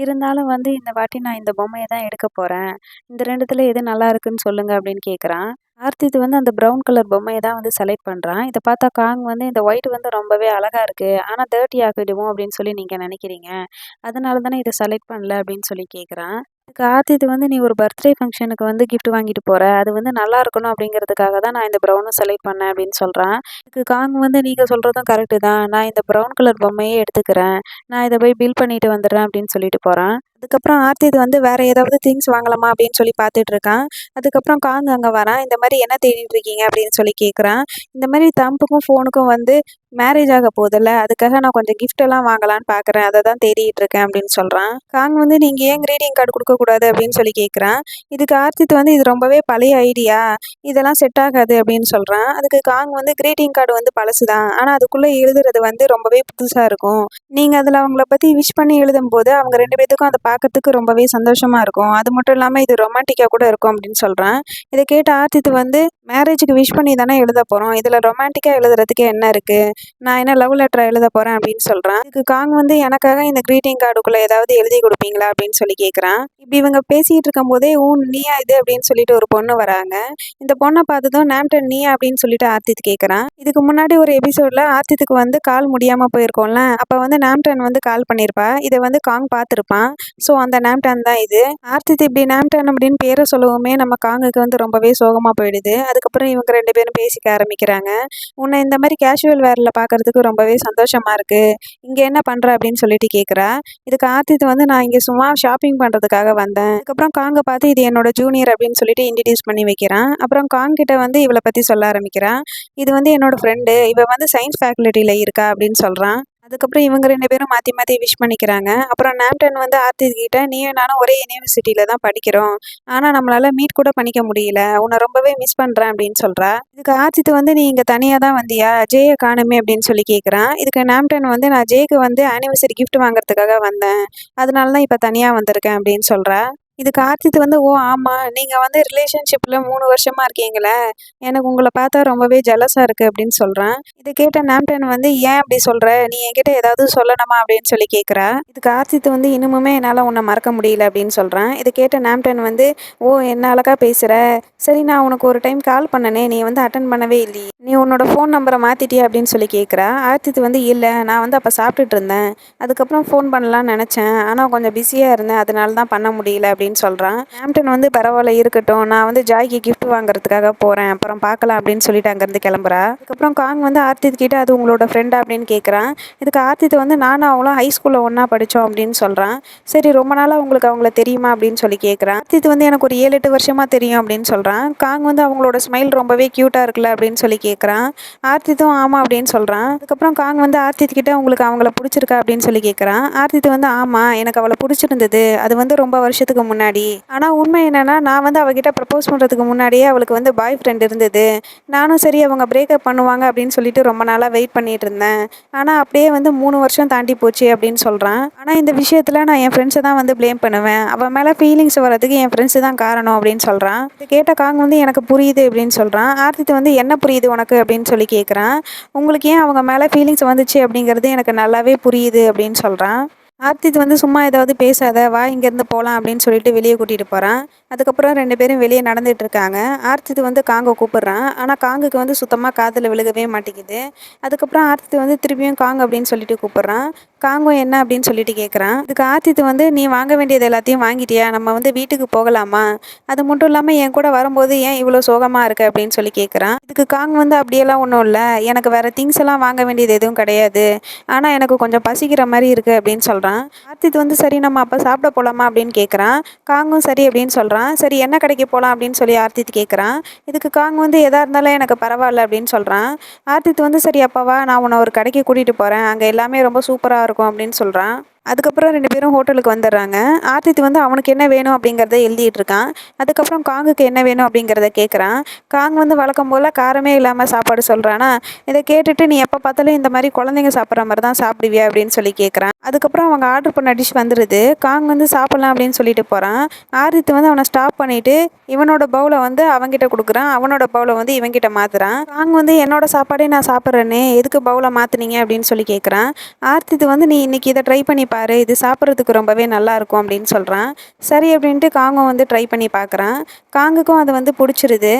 இருந்தாலும் வந்து இந்த வாட்டி நான் இந்த பொம்மையை தான் எடுக்க போகிறேன், இந்த 2த்துல எது நல்லா இருக்குன்னு சொல்லுங்க அப்படின்னு கேட்குறான். ஆர்த்தி வந்து அந்த ப்ரௌன் கலர் பொம்மையை தான் வந்து செலக்ட் பண்ணுறான். இதை பார்த்தா காங் வந்து இந்த ஒயிட் வந்து ரொம்பவே அழகாக இருக்குது, ஆனால் 30 ஆகிடுவோம் அப்படின்னு சொல்லி நீங்கள் நினைக்கிறீங்க, அதனால தானே இதை செலக்ட் பண்ணல அப்படின்னு சொல்லி கேட்குறான். இதுக்கு ஆர்த்தி வந்து நீ ஒரு பர்த்டே ஃபங்க்ஷனுக்கு வந்து கிஃப்ட் வாங்கிட்டு போகிற, அது வந்து நல்லா இருக்கணும் அப்படிங்கிறதுக்காக தான் நான் இந்த ப்ரௌனை செலக்ட் பண்ணேன் அப்படின்னு சொல்கிறான். இதுக்கு காங் வந்து நீங்கள் சொல்கிறதும் கரெக்டு தான், நான் இந்த ப்ரௌன் கலர் பொம்மையே எடுத்துக்கிறேன், நான் இதை போய் பில் பண்ணிட்டு வந்துடுறேன் அப்படின்னு சொல்லிட்டு போகிறான். அதுக்கப்புறம் ஆர்த்தி வந்து வேற ஏதாவது திங்ஸ் வாங்கலாமா அப்படின்னு சொல்லி பார்த்துட்டு இருக்கான். அதுக்கப்புறம் காங் அங்கே வரான். இந்த மாதிரி என்ன தேடிட்டு இருக்கீங்க அப்படின்னு சொல்லி கேட்குறான். இந்த மாதிரி தம்புக்கும் ஃபோனுக்கும் வந்து மேரேஜ் ஆக போகுதுல்ல, அதுக்காக நான் கொஞ்சம் gift எல்லாம் வாங்கலான்னு பார்க்குறேன், அதை தான் தேடிட்டு இருக்கேன் அப்படின்னு சொல்கிறான். காங் வந்து நீங்கள் ஏன் கிரீட்டிங் கார்டு கொடுக்கக்கூடாது அப்படின்னு சொல்லி கேட்குறான். இதுக்கு ஆர்த்தி வந்து இது ரொம்பவே பழைய ஐடியா, இதெல்லாம் செட் ஆகாது அப்படின்னு சொல்கிறான். அதுக்கு காங் வந்து கிரீட்டிங் கார்டு வந்து பழசு தான், ஆனால் அதுக்குள்ளே எழுதுறது வந்து ரொம்பவே புதுசாக இருக்கும், நீங்கள் அதில் அவங்கள பற்றி விஷ் பண்ணி எழுதும்போது அவங்க 2 பேத்துக்கும் அதை பார்க்கறதுக்கு ரொம்பவே சந்தோஷமாக இருக்கும், அது மட்டும் இல்லாமல் இது ரொமான்டிக்காக கூட இருக்கும் அப்படின்னு சொல்கிறான். இதை கேட்ட ஆர்த்தி வந்து மேரேஜுக்கு விஷ் பண்ணி தானே எழுத போகிறோம், இதில் ரொமான்டிக்காக எழுதுறதுக்கு என்ன இருக்குது, நான் என்ன லவ் லெட்டர் எழுத போகிறேன் அப்படின்னு சொல்கிறான். இதுக்கு காங் வந்து எனக்காக இந்த க்ரீட்டிங் கார்டுக்குள்ளே ஏதாவது எழுதி கொடுப்பீங்களா அப்படின்னு சொல்லி கேட்குறான். இப்படி இவங்க பேசிகிட்டு இருக்கும்போதே நீயா இது அப்படின்னு சொல்லிட்டு ஒரு பொண்ணு வராங்க. இந்த பொண்ணை பார்த்ததும் நாம்டன் நீயா அப்படின்னு சொல்லிட்டு ஆர்த்தித் கேட்குறான். இதுக்கு முன்னாடி ஒரு எபிசோடில் ஆர்த்தித்துக்கு வந்து கால் முடியாமல் போயிருக்கோம்ல, அப்போ வந்து நாம்டன் வந்து கால் பண்ணியிருப்பா, இதை வந்து காங் பார்த்துருப்பான். ஸோ அந்த நாம்டன் தான் இது. ஆர்த்தித் இப்படி நாம்டன் அப்படின்னு பேரை சொல்லவுமே நம்ம காங்குக்கு வந்து ரொம்பவே சோகமாக போயிடுது. அதுக்கப்புறம் இவங்க 2 பேரும் பேசிக்க ஆரம்பிக்கிறாங்க. உன்னை இந்த மாதிரி கேஷுவல் வேரில் பார்க்கறதுக்கு ரொம்பவே சந்தோஷமாக இருக்குது, இங்கே என்ன பண்ணுற அப்படின்னு சொல்லிட்டு கேட்குறா. இதுக்கு ஆர்த்தித் வந்து நான் இங்கே சும்மா ஷாப்பிங் பண்ணுறதுக்காக வந்தேன். அதுக்கப்புறம் காங்கை பார்த்து இது என்னோட ஜூனியர் அப்படின்னு சொல்லிட்டு இன்ட்ரடியூஸ் பண்ணி வைக்கிறான். அப்புறம் காங் கிட்ட வந்து இவளை பற்றி சொல்ல ஆரம்பிக்கிறான். இது வந்து என்னோட ஃப்ரெண்டு, இவ வந்து சயின்ஸ் ஃபேக்கல்ட்டியில் இருக்கா அப்படின்னு சொல்கிறான். அதுக்கப்புறம் இவங்க 2 பேரும் மாற்றி மாற்றி விஷ் பண்ணிக்கிறாங்க. அப்புறம் நாம்டன் வந்து ஆர்த்தி கிட்ட நீயும் நானும் ஒரே யூனிவர்சிட்டியில் தான் படிக்கிறோம், ஆனால் நம்மளால் மீட் கூட பண்ணிக்க முடியல, உன்னை ரொம்பவே மிஸ் பண்ணுறேன் அப்படின்னு சொல்கிறா. இதுக்கு ஆர்த்தி வந்து நீ இங்கே தனியாக தான் வந்தியா, ஜேயை காணுமே அப்படின்னு சொல்லி கேட்குறான். இதுக்கு நாம்டன் வந்து நான் ஜேக்கு வந்து ஆனிவர்சரி கிஃப்ட் வாங்குறதுக்காக வந்தேன், அதனால தான் இப்போ தனியாக வந்திருக்கேன் அப்படின்னு சொல்கிறா. இதுக்கு ஆர்த்தி வந்து ஓ ஆமாம், நீங்கள் வந்து ரிலேஷன்ஷிப்பில் 3 வருஷமாக இருக்கீங்களே, எனக்கு உங்களை பார்த்தா ரொம்பவே ஜெலஸாக இருக்குது அப்படின்னு சொல்கிறான். இதை கேட்ட நாம்டன் வந்து ஏன் அப்படி சொல்கிற, நீ என்கிட்ட ஏதாவது சொல்லணுமா அப்படின்னு சொல்லி கேட்குறா. இதுக்கு ஆர்த்தி வந்து இன்னுமுமே என்னால் உன்னை மறக்க முடியல அப்படின்னு சொல்கிறான். இதை கேட்ட நாம்டன் வந்து ஓ என்ன அழகா பேசுகிற, சரி நான் உனக்கு ஒரு டைம் கால் பண்ணனே, நீ வந்து அட்டன் பண்ணவே இல்லையே, நீ உன்னோட ஃபோன் நம்பரை மாற்றிட்டியா அப்படின்னு சொல்லி கேட்குறா. ஆர்த்தி வந்து இல்லை, நான் வந்து அப்போ சாப்பிட்டுட்டு இருந்தேன், அதுக்கப்புறம் ஃபோன் பண்ணலான்னு நினச்சேன், ஆனால் கொஞ்சம் பிஸியாக இருந்தேன், அதனால தான் பண்ண முடியல அப்படின்னு அப்படின்னு சொல்கிறான். ஆம்டன் வந்து பரவாயில்ல இருக்கட்டும், நான் வந்து ஜாய்க்கு கிஃப்ட் வாங்குறதுக்காக போகிறேன், அப்புறம் பார்க்கலாம் அப்படின்னு சொல்லிட்டு அங்கேருந்து கிளம்புறா. அதுக்கப்புறம் காங் வந்து ஆர்த்தித் கிட்ட அது உங்களோட ஃப்ரெண்டா அப்படின்னு கேட்குறான். இதுக்கு ஆர்த்தித் வந்து நானும் அவளும் ஹை ஸ்கூலில் ஒன்றா படித்தோம் அப்படின்னு சொல்கிறான். சரி ரொம்ப நாளாக உங்களுக்கு அவங்கள தெரியுமா அப்படின்னு சொல்லி கேட்குறான். ஆர்த்தித் வந்து எனக்கு ஒரு 7-8 வருஷமாக தெரியும் அப்படின்னு சொல்கிறான். காங் வந்து அவங்களோட ஸ்மைல் ரொம்பவே க்யூட்டாக இருக்குல்ல அப்படின்னு சொல்லி கேட்குறான். ஆர்த்தித்தும் ஆமாம் அப்படின்னு சொல்கிறான். அதுக்கப்புறம் காங் வந்து ஆர்த்தித் கிட்ட உங்களுக்கு அவங்கள பிடிச்சிருக்கா அப்படின்னு சொல்லி கேட்குறான். ஆர்த்தித் வந்து ஆமாம் எனக்கு அவளை பிடிச்சிருந்தது, அது வந்து ரொம்ப வருஷத்துக்கு முன்னாடி. ஆனால் உண்மை என்னென்னா நான் வந்து அவகிட்ட ப்ரப்போஸ் பண்ணுறதுக்கு முன்னாடியே அவளுக்கு வந்து பாய் ஃப்ரெண்ட் இருந்தது. நானும் சரி அவங்க பிரேக்கப் பண்ணுவாங்க அப்படின்னு சொல்லிட்டு ரொம்ப நாளாக வெயிட் பண்ணிட்டு இருந்தேன். ஆனால் அப்படியே வந்து 3 வருஷம் தாண்டி போச்சு அப்படின்னு சொல்கிறான். ஆனால் இந்த விஷயத்தில் நான் என் ஃப்ரெண்ட்ஸை தான் வந்து ப்ளேம் பண்ணுவேன், அவன் மேலே ஃபீலிங்ஸ் வரதுக்கு என் ஃப்ரெண்ட்ஸு தான் காரணம் அப்படின்னு சொல்கிறான். இதை கேட்ட காங் வந்து எனக்கு புரியுது அப்படின்னு சொல்கிறான். ஆர்த்தித் வந்து என்ன புரியுது உனக்கு அப்படின்னு சொல்லி கேட்குறான். உங்களுக்கு ஏன் அவங்க மேலே ஃபீலிங்ஸ் வந்துச்சு அப்படிங்கிறது எனக்கு நல்லாவே புரியுது அப்படின்னு சொல்கிறான். ஆர்த்தித் வந்து சும்மா ஏதாவது பேசாத, வா இங்கேருந்து போகலாம் அப்படின்னு சொல்லிட்டு வெளியே கூட்டிகிட்டு போகிறான். அதுக்கப்புறம் 2 பேரும் வெளியே நடந்துட்டு இருக்காங்க. ஆர்த்தித் வந்து காங்கை கூப்பிடுறான். ஆனால் காங்குக்கு வந்து சுத்தமாக காதில் விழுகவே மாட்டேங்குது. அதுக்கப்புறம் ஆர்த்தித் வந்து திருப்பியும் காங் அப்படின்னு சொல்லிட்டு கூப்பிடுறான். காங்கும் என்ன அப்படின்னு சொல்லிட்டு கேட்குறான். இதுக்கு ஆர்த்தித் வந்து நீ வாங்க வேண்டியது எல்லாத்தையும் வாங்கிட்டியா, நம்ம வந்து வீட்டுக்கு போகலாமா, அது மட்டும் இல்லாமல் என் கூட வரும்போது ஏன் இவ்வளோ சோகமாக இருக்கு அப்படின்னு சொல்லி கேட்குறான். இதுக்கு காங் வந்து அப்படியெல்லாம் ஒன்றும் இல்லை, எனக்கு வேறு திங்ஸ் எல்லாம் வாங்க வேண்டியது எதுவும் கிடையாது, ஆனால் எனக்கு கொஞ்சம் பசிக்கிற மாதிரி இருக்குது அப்படின்னு சொல்கிறான். ஆர்த்தித் வந்து சரி நம்ம அப்போ சாப்பிட போகலாமா அப்படின்னு கேட்குறான். காங்கும் சரி அப்படின்னு சொல்கிறான். சரி என்ன கடைக்கு போகலாம் அப்படின்னு சொல்லி ஆர்த்தித் கேட்குறான். இதுக்கு காங் வந்து எதாக இருந்தாலும் எனக்கு பரவாயில்ல அப்படின்னு சொல்கிறான். ஆர்த்தித் வந்து சரி அப்பாவா நான் உன்னை ஒரு கடைக்கு கூட்டிகிட்டு போகிறேன், அங்கே எல்லாமே ரொம்ப சூப்பராக இருக்கும் அப்படின்னு சொல்கிறான். அதுக்கப்புறம் 2 பேரும் ஹோட்டலுக்கு வந்துடுறாங்க. ஆர்த்தித் வந்து அவனுக்கு என்ன வேணும் அப்படிங்கிறத எழுதிட்டு இருக்கான். அதுக்கப்புறம் காங்குக்கு என்ன வேணும் அப்படிங்கிறத கேட்குறான். காங் வந்து வழக்கம் போல் காரமே இல்லாமல் சாப்பாடு சொல்கிறானா. இதை கேட்டுட்டு நீ எப்போ பார்த்தாலும் இந்த மாதிரி குழந்தைங்க சாப்பிட்ற மாதிரி தான் சாப்பிடுவியா அப்படின்னு சொல்லி கேட்குறான். அதுக்கப்புறம் அவங்க ஆர்டர் பண்ண டிஷ் வந்துடுது. காங் வந்து சாப்பிட்லாம் அப்படின்னு சொல்லிட்டு போகிறான். ஆர்த்தித் வந்து அவனை ஸ்டாப் பண்ணிவிட்டு இவனோட பவுலை வந்து அவன்கிட்ட கொடுக்குறான், அவனோட பவுலை வந்து இவன்கிட்ட மாற்றுறான். காங் வந்து என்னோட சாப்பாடே நான் சாப்பிட்றேனே, எதுக்கு பவுலை மாற்றுனீங்க அப்படின்னு சொல்லி கேட்குறான். ஆர்த்தித் வந்து நீ இன்னைக்கு இதை ட்ரை பண்ணி பாரு, இது சாப்பிட்றதுக்கு ரொம்பவே நல்லாயிருக்கும் அப்படின்னு சொல்கிறான். சரி அப்படின்ட்டு காங்கும் வந்து ட்ரை பண்ணி பார்க்குறான். காங்குக்கும் அது வந்து பிடிச்சிருது.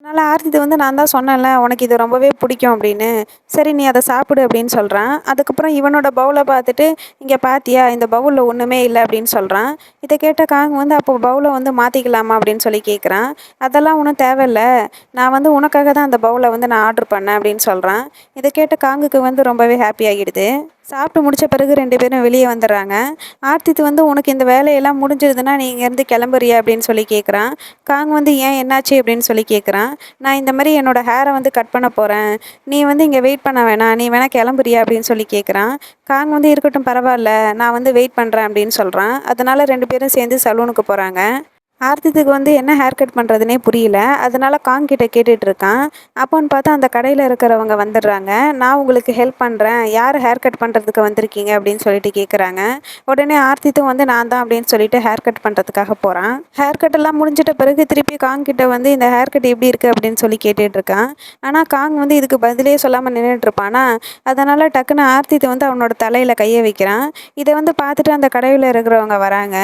அதனால் ஆர்த்தித் வந்து நான் தான் சொன்னேன்ல உனக்கு இது ரொம்பவே பிடிக்கும் அப்படின்னு, சரி நீ அதை சாப்பிடு அப்படின்னு சொல்கிறான். அதுக்கப்புறம் இவனோட பவுலை பார்த்துட்டு இங்கே பார்த்தியா இந்த பவுலில் ஒன்றுமே இல்லை அப்படின்னு சொல்கிறான். இதை கேட்ட காங் வந்து அப்போ பவுலை வந்து மாற்றிக்கலாமா அப்படின்னு சொல்லி கேட்குறான். அதெல்லாம் ஒன்றும் தேவையில்ல, நான் வந்து உனக்காக தான் அந்த பவுலை வந்து நான் ஆர்டர் பண்ணேன் அப்படின்னு சொல்கிறான். இதை கேட்ட காங்குக்கு வந்து ரொம்பவே ஹாப்பி ஆகிடுது. சாப்பிட்டு முடித்த பிறகு 2 பேரும் வெளியே வந்துடுறாங்க. ஆர்த்தித் வந்து உனக்கு இந்த வேலையெல்லாம் முடிஞ்சிருதுன்னா நீ இங்கேருந்து கிளம்புறியா அப்படின்னு சொல்லி கேட்குறான். காங் வந்து ஏன் என்னாச்சு அப்படின்னு சொல்லி கேட்குறான். நான் இந்த மாதிரி என்னோட ஹேரை வந்து கட் பண்ண போகிறேன், நீ வந்து இங்கே வெயிட் பண்ண வேணாம், நீ வேணால் கிளம்புறியா அப்படின்னு சொல்லி கேட்குறான். காங் வந்து இருக்கட்டும் பரவாயில்ல, நான் வந்து வெயிட் பண்ணுறேன் அப்படின்னு சொல்கிறான். அதனால் 2 பேரும் சேர்ந்து சலூனுக்கு போகிறாங்க. ஆர்த்தித்துக்கு வந்து என்ன ஹேர் கட் பண்ணுறதுனே புரியல. அதனால காங் கிட்ட கேட்டுட்டு இருக்கான். அப்போன்னு பார்த்தா அந்த கடையில் இருக்கிறவங்க வந்துடுறாங்க. நான் உங்களுக்கு ஹெல்ப் பண்ணுறேன், யார் ஹேர் கட் பண்ணுறதுக்கு வந்திருக்கீங்க அப்படின்னு சொல்லிட்டு கேட்குறாங்க. உடனே ஆர்த்தித்தும் வந்து நான் தான் அப்படின்னு சொல்லிட்டு ஹேர் கட் பண்ணுறதுக்காக போகிறான். ஹேர் கட் எல்லாம் முடிஞ்சிட்ட பிறகு திருப்பி காங் கிட்ட வந்து இந்த ஹேர் கட் எப்படி இருக்குது அப்படின்னு சொல்லி கேட்டுட்டு இருக்கான். ஆனால் காங் வந்து இதுக்கு பதிலே சொல்லாமல் நின்றுட்டு இருப்பானா. அதனால் டக்குன்னு ஆர்த்தித் வந்து அவனோட தலையில் கையை வைக்கிறான். இதை வந்து பார்த்துட்டு அந்த கடையில் இருக்கிறவங்க வராங்க.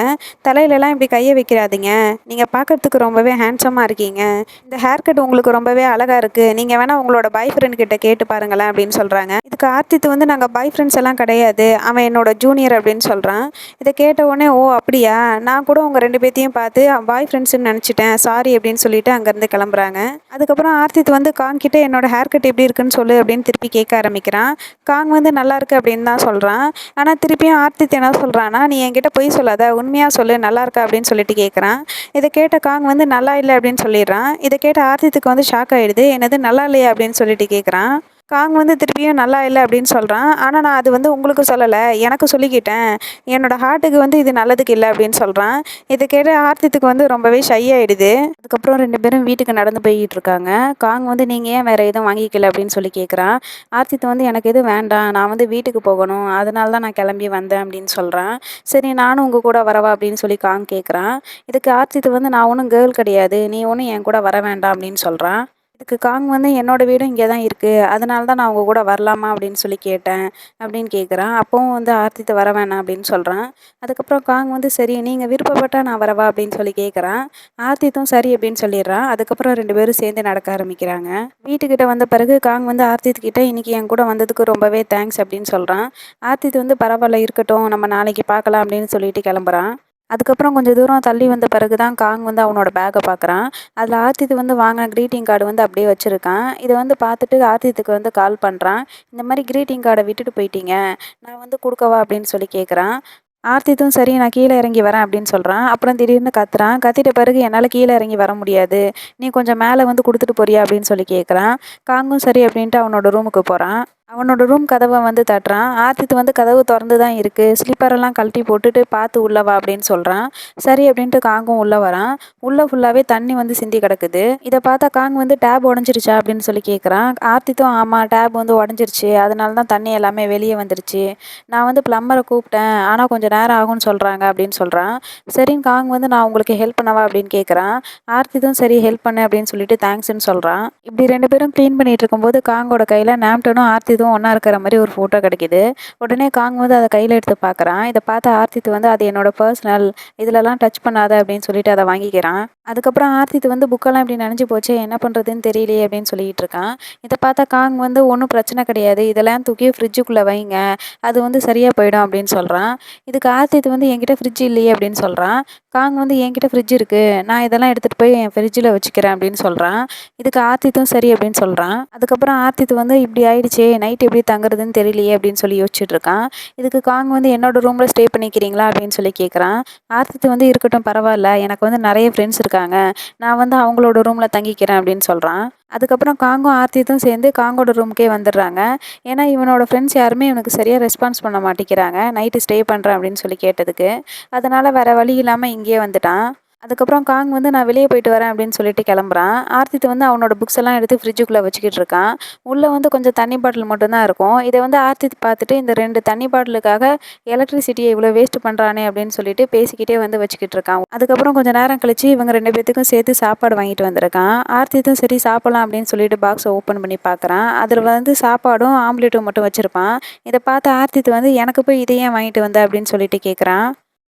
தலையிலலாம் இப்படி கையை வைக்கிறாதீங்க, நீங்கள் பார்க்குறதுக்கு ரொம்பவே ஹேண்ட்ஸமாக இருக்கீங்க, இந்த ஹேர் கட் உங்களுக்கு ரொம்பவே அழகாக இருக்குது, நீங்கள் வேணால் உங்களோட பாய் ஃப்ரெண்ட் கிட்ட கேட்டு பாருங்களேன் அப்படின்னு சொல்கிறாங்க. இதுக்கு ஆர்த்தித் வந்து நாங்கள் பாய் ஃப்ரெண்ட்ஸ் எல்லாம் கிடையாது, அவன் என்னோட ஜூனியர் அப்படின்னு சொல்கிறான். இதை கேட்ட உடனே ஓ அப்படியா, நான் கூட உங்கள் 2 பேர்த்தையும் பார்த்து பாய் ஃப்ரெண்ட்ஸ்ன்னு நினச்சிட்டேன், சாரி அப்படின்னு சொல்லிட்டு அங்கேருந்து கிளம்புறாங்க. அதுக்கப்புறம் ஆர்த்தித் வந்து காங் கிட்ட என்னோட ஹேர் கட் எப்படி இருக்குன்னு சொல்லு அப்படின்னு திருப்பி கேட்க ஆரம்பிக்கிறான். காங் வந்து நல்லா இருக்கு அப்படின்னு தான் சொல்கிறான். ஆனால் திருப்பியும் ஆர்த்தித் என்ன சொல்கிறான்னா, நீ என்கிட்ட பொய் சொல்லாத, உண்மையாக சொல்லு நல்லா இருக்கா அப்படின்னு சொல்லிட்டு கேட்குறான். இதை கேட்ட காங் வந்து நல்லா இல்லை அப்படின்னு சொல்லிடுறான். இதை கேட்ட ஆர்த்தித்துக்கு வந்து ஷாக் ஆகிடுது. என்னது நல்லா இல்லையா அப்படின்னு சொல்லிட்டு கேட்குறான். காங் வந்து திருப்பியும் நல்லா இல்லை அப்படின்னு சொல்கிறான். ஆனால் நான் அது வந்து உங்களுக்கு சொல்லலை, எனக்கு சொல்லிக்கிட்டேன், என்னோட ஹார்ட்டுக்கு வந்து இது நல்லதுக்கு இல்லை அப்படின்னு சொல்கிறான். இதை கேட்ட ஆர்த்தித்துக்கு வந்து ரொம்பவே ஷை ஆகிடுது. அதுக்கப்புறம் 2 பேரும் வீட்டுக்கு நடந்து போய்கிட்டு இருக்காங்க. காங் வந்து நீங்கள் ஏன் வேறு எதுவும் வாங்கிக்கல அப்படின்னு சொல்லி கேட்குறான். ஆர்த்தித் வந்து எனக்கு எதுவும் வேண்டாம், நான் வந்து வீட்டுக்கு போகணும், அதனால தான் நான் கிளம்பி வந்தேன் அப்படின்னு சொல்கிறான். சரி நானும் உங்கள் கூட வரவா அப்படின்னு சொல்லி காங் கேட்குறான். இதுக்கு ஆர்த்தித் வந்து நான் ஒன்றும் கேர்ள் கிடையாது, நீ ஒன்றும் என் கூட வர வேண்டாம் அப்படின்னு சொல்கிறான். இதுக்கு காங் வந்து என்னோட வீடும் இங்கே தான் இருக்குது, அதனால தான் நான் உங்கள் கூட வரலாமா அப்படின்னு சொல்லி கேட்டேன் அப்படின்னு கேட்குறான். அப்போவும் வந்து ஆர்த்தித் வர வேணாம் அப்படின்னு சொல்கிறான். அதுக்கப்புறம் காங் வந்து சரி நீங்கள் விருப்பப்பட்டால் நான் வரவா அப்படின்னு சொல்லி கேட்குறான். ஆர்த்தித்தும் சரி அப்படின்னு சொல்லிடுறான். அதுக்கப்புறம் 2 பேரும் சேர்ந்து நடக்க ஆரம்பிக்கிறாங்க. வீட்டுக்கிட்ட வந்த பிறகு காங் வந்து ஆர்த்தித் கிட்ட இன்னைக்கு என் கூட வந்ததுக்கு ரொம்பவே தேங்க்ஸ் அப்படின்னு சொல்கிறான். ஆர்த்தித் வந்து பரவாயில்ல இருக்கட்டும், நம்ம நாளைக்கு பார்க்கலாம் அப்படின்னு சொல்லிட்டு கிளம்புறான். அதுக்கப்புறம் கொஞ்சம் தூரம் தள்ளி வந்த பிறகு தான் காங் வந்து அவனோட பேக்கை பார்க்குறான். அதில் ஆர்த்தித் வந்து வாங்கின க்ரீட்டிங் கார்டு வந்து அப்படியே வச்சுருக்கான். இதை வந்து பார்த்துட்டு ஆர்த்தித்துக்கு வந்து கால் பண்ணுறான். இந்த மாதிரி க்ரீட்டிங் கார்டை விட்டுட்டு போயிட்டீங்க, நான் வந்து கொடுக்கவா அப்படின்னு சொல்லி கேட்குறான். ஆர்த்தித்தும் சரி நான் கீழே இறங்கி வரேன் அப்படின்னு சொல்கிறான். அப்புறம் திடீர்னு கத்துறான். கத்திட்ட பிறகு என்னால் கீழே இறங்கி வர முடியாது, நீ கொஞ்சம் மேலே வந்து கொடுத்துட்டு போறியா அப்படின்னு சொல்லி கேட்குறான். காங்கும் சரி அப்படின்ட்டு அவனோட ரூமுக்கு போகிறான். அவனோட ரூம் கதவை வந்து தட்டுறான். ஆர்த்தித் வந்து கதவு திறந்து தான் இருக்குது, ஸ்லிப்பரெல்லாம் கழட்டி போட்டுட்டு பார்த்து உள்ளே வா அப்படின்னு சொல்கிறான். சரி அப்படின்ட்டு காங்கும் உள்ளே வரான். உள்ளே ஃபுல்லாகவே தண்ணி வந்து சிந்தி கிடக்குது. இதை பார்த்தா காங் வந்து டேப் உடஞ்சிருச்சா அப்படின்னு சொல்லி கேட்குறான். ஆர்த்தித்தும் ஆமாம் டேப் வந்து உடஞ்சிருச்சு, அதனால தான் தண்ணி எல்லாமே வெளியே வந்துருச்சு, நான் வந்து ப்ளம்பரை கூப்பிட்டேன், ஆனால் கொஞ்சம் நேரம் ஆகும்னு சொல்கிறாங்க அப்படின்னு சொல்கிறான். சரின்னு காங் வந்து நான் உங்களுக்கு ஹெல்ப் பண்ணவா அப்படின்னு கேட்குறான். ஆர்த்தித்தும் சரி ஹெல்ப் பண்ணு அப்படின்னு சொல்லிட்டு தேங்க்ஸ்ன்னு சொல்கிறான். இப்படி 2 பேரும் க்ளீன் பண்ணிட்டு இருக்கும்போது காங்கோட கையில் நாம்டனும் ஆர்த்தித்தும் ஒன்றா இருக்கிற மாதிரி ஒரு ஃபோட்டோ கிடைக்குது. உடனே காங் வந்து அதை கையில் எடுத்து பார்க்குறான். இதை பார்த்து ஆர்த்தித் வந்து அது என்னோட பர்சனல், இதிலலாம் டச் பண்ணாத அப்படின்னு சொல்லிட்டு அதை வாங்கிக்கிறான். அதுக்கப்புறம் ஆர்த்தித் வந்து புக்கெல்லாம் இப்படி நனைஞ்சு போச்சு, என்ன பண்ணுறதுன்னு தெரியலையே அப்படின்னு சொல்லிட்டு இருக்கான். இதை பார்த்தா காங் வந்து ஒன்றும் பிரச்சனை கிடையாது, இதெல்லாம் தூக்கி ஃப்ரிட்ஜுக்குள்ளே வைங்க, அது வந்து சரியாக போயிடும் அப்படின்னு சொல்கிறான். இதுக்கு ஆர்த்தித் வந்து என்கிட்ட ஃப்ரிட்ஜ் இல்லையே அப்படின்னு சொல்கிறான். காங் வந்து என்கிட்ட ஃப்ரிட்ஜ் இருக்குது, நான் இதெல்லாம் எடுத்துகிட்டு போய் என் ஃப்ரிட்ஜில் வச்சுக்கிறேன் அப்படின்னு சொல்கிறான். இதுக்கு ஆர்த்தித்தும் சரி அப்படின்னு சொல்கிறான். அதுக்கப்புறம் ஆர்த்தித் வந்து இப்படி ஆயிடுச்சே, நைட் எப்படி தங்குறதுன்னு தெரியலையே அப்படின்னு சொல்லி யோசிச்சுட்டு இருக்கான். இதுக்கு காங் வந்து என்னோட ரூமில் ஸ்டே பண்ணிக்கிறீங்களா அப்படின்னு சொல்லி கேட்குறான். ஆர்த்தித் வந்து இருக்கட்டும் பரவாயில்ல, எனக்கு வந்து நிறைய ஃப்ரெண்ட்ஸ் இருக்காங்க, நான் வந்து அவங்களோட ரூமில் தங்கிக்கிறேன் அப்படின்னு சொல்கிறான். அதுக்கப்புறம் காங்கும் ஆர்த்தித்தும் சேர்ந்து காங்கோட ரூமுக்கே வந்துடுறாங்க. ஏன்னா இவனோட ஃப்ரெண்ட்ஸ் யாருமே இவனுக்கு சரியாக ரெஸ்பான்ஸ் பண்ண மாட்டேங்கிறாங்க நைட்டு ஸ்டே பண்ணுறேன் அப்படின்னு சொல்லி கேட்டதுக்கு. அதனால் வேறு வழி இல்லாமல் இங்கேயே வந்துட்டான். அதுக்கப்புறம் காங் வந்து நான் வெளியே போயிட்டு வரேன் அப்படின்னு சொல்லிட்டு கிளம்புறான். ஆர்த்தித் வந்து அவனோட புக்ஸ் எல்லாம் எடுத்து ஃப்ரிட்ஜுக்குள்ளே வச்சுக்கிட்டு இருக்கான். உள்ளே வந்து கொஞ்சம் தண்ணி பாட்டில் மட்டும்தான் இருக்கும். இதை வந்து ஆர்த்தித் பார்த்துட்டு இந்த 2 தண்ணி பாட்டிலுக்காக எலக்ட்ரிசிட்டியை இவ்வளோ வேஸ்ட் பண்ணுறானே அப்படின்னு சொல்லிட்டு பேசிக்கிட்டே வந்து வச்சுக்கிட்டு இருக்கான். அதுக்கப்புறம் கொஞ்சம் நேரம் கழிச்சு இவங்க 2 பேத்துக்கும் சேர்த்து சாப்பாடு வாங்கிட்டு வந்திருக்கான். ஆர்த்தித்தும் சரி சாப்பிடலாம் அப்படின்னு சொல்லிட்டு பாக்ஸை ஓப்பன் பண்ணி பார்க்குறான். அதில் வந்து சாப்பாடும் ஆம்லேட்டும் மட்டும் வச்சுருப்பான். இதை பார்த்து ஆர்த்தித் வந்து எனக்கு போய் இதை ஏன் வாங்கிட்டு வந்த அப்படின்னு சொல்லிட்டு கேட்குறான்.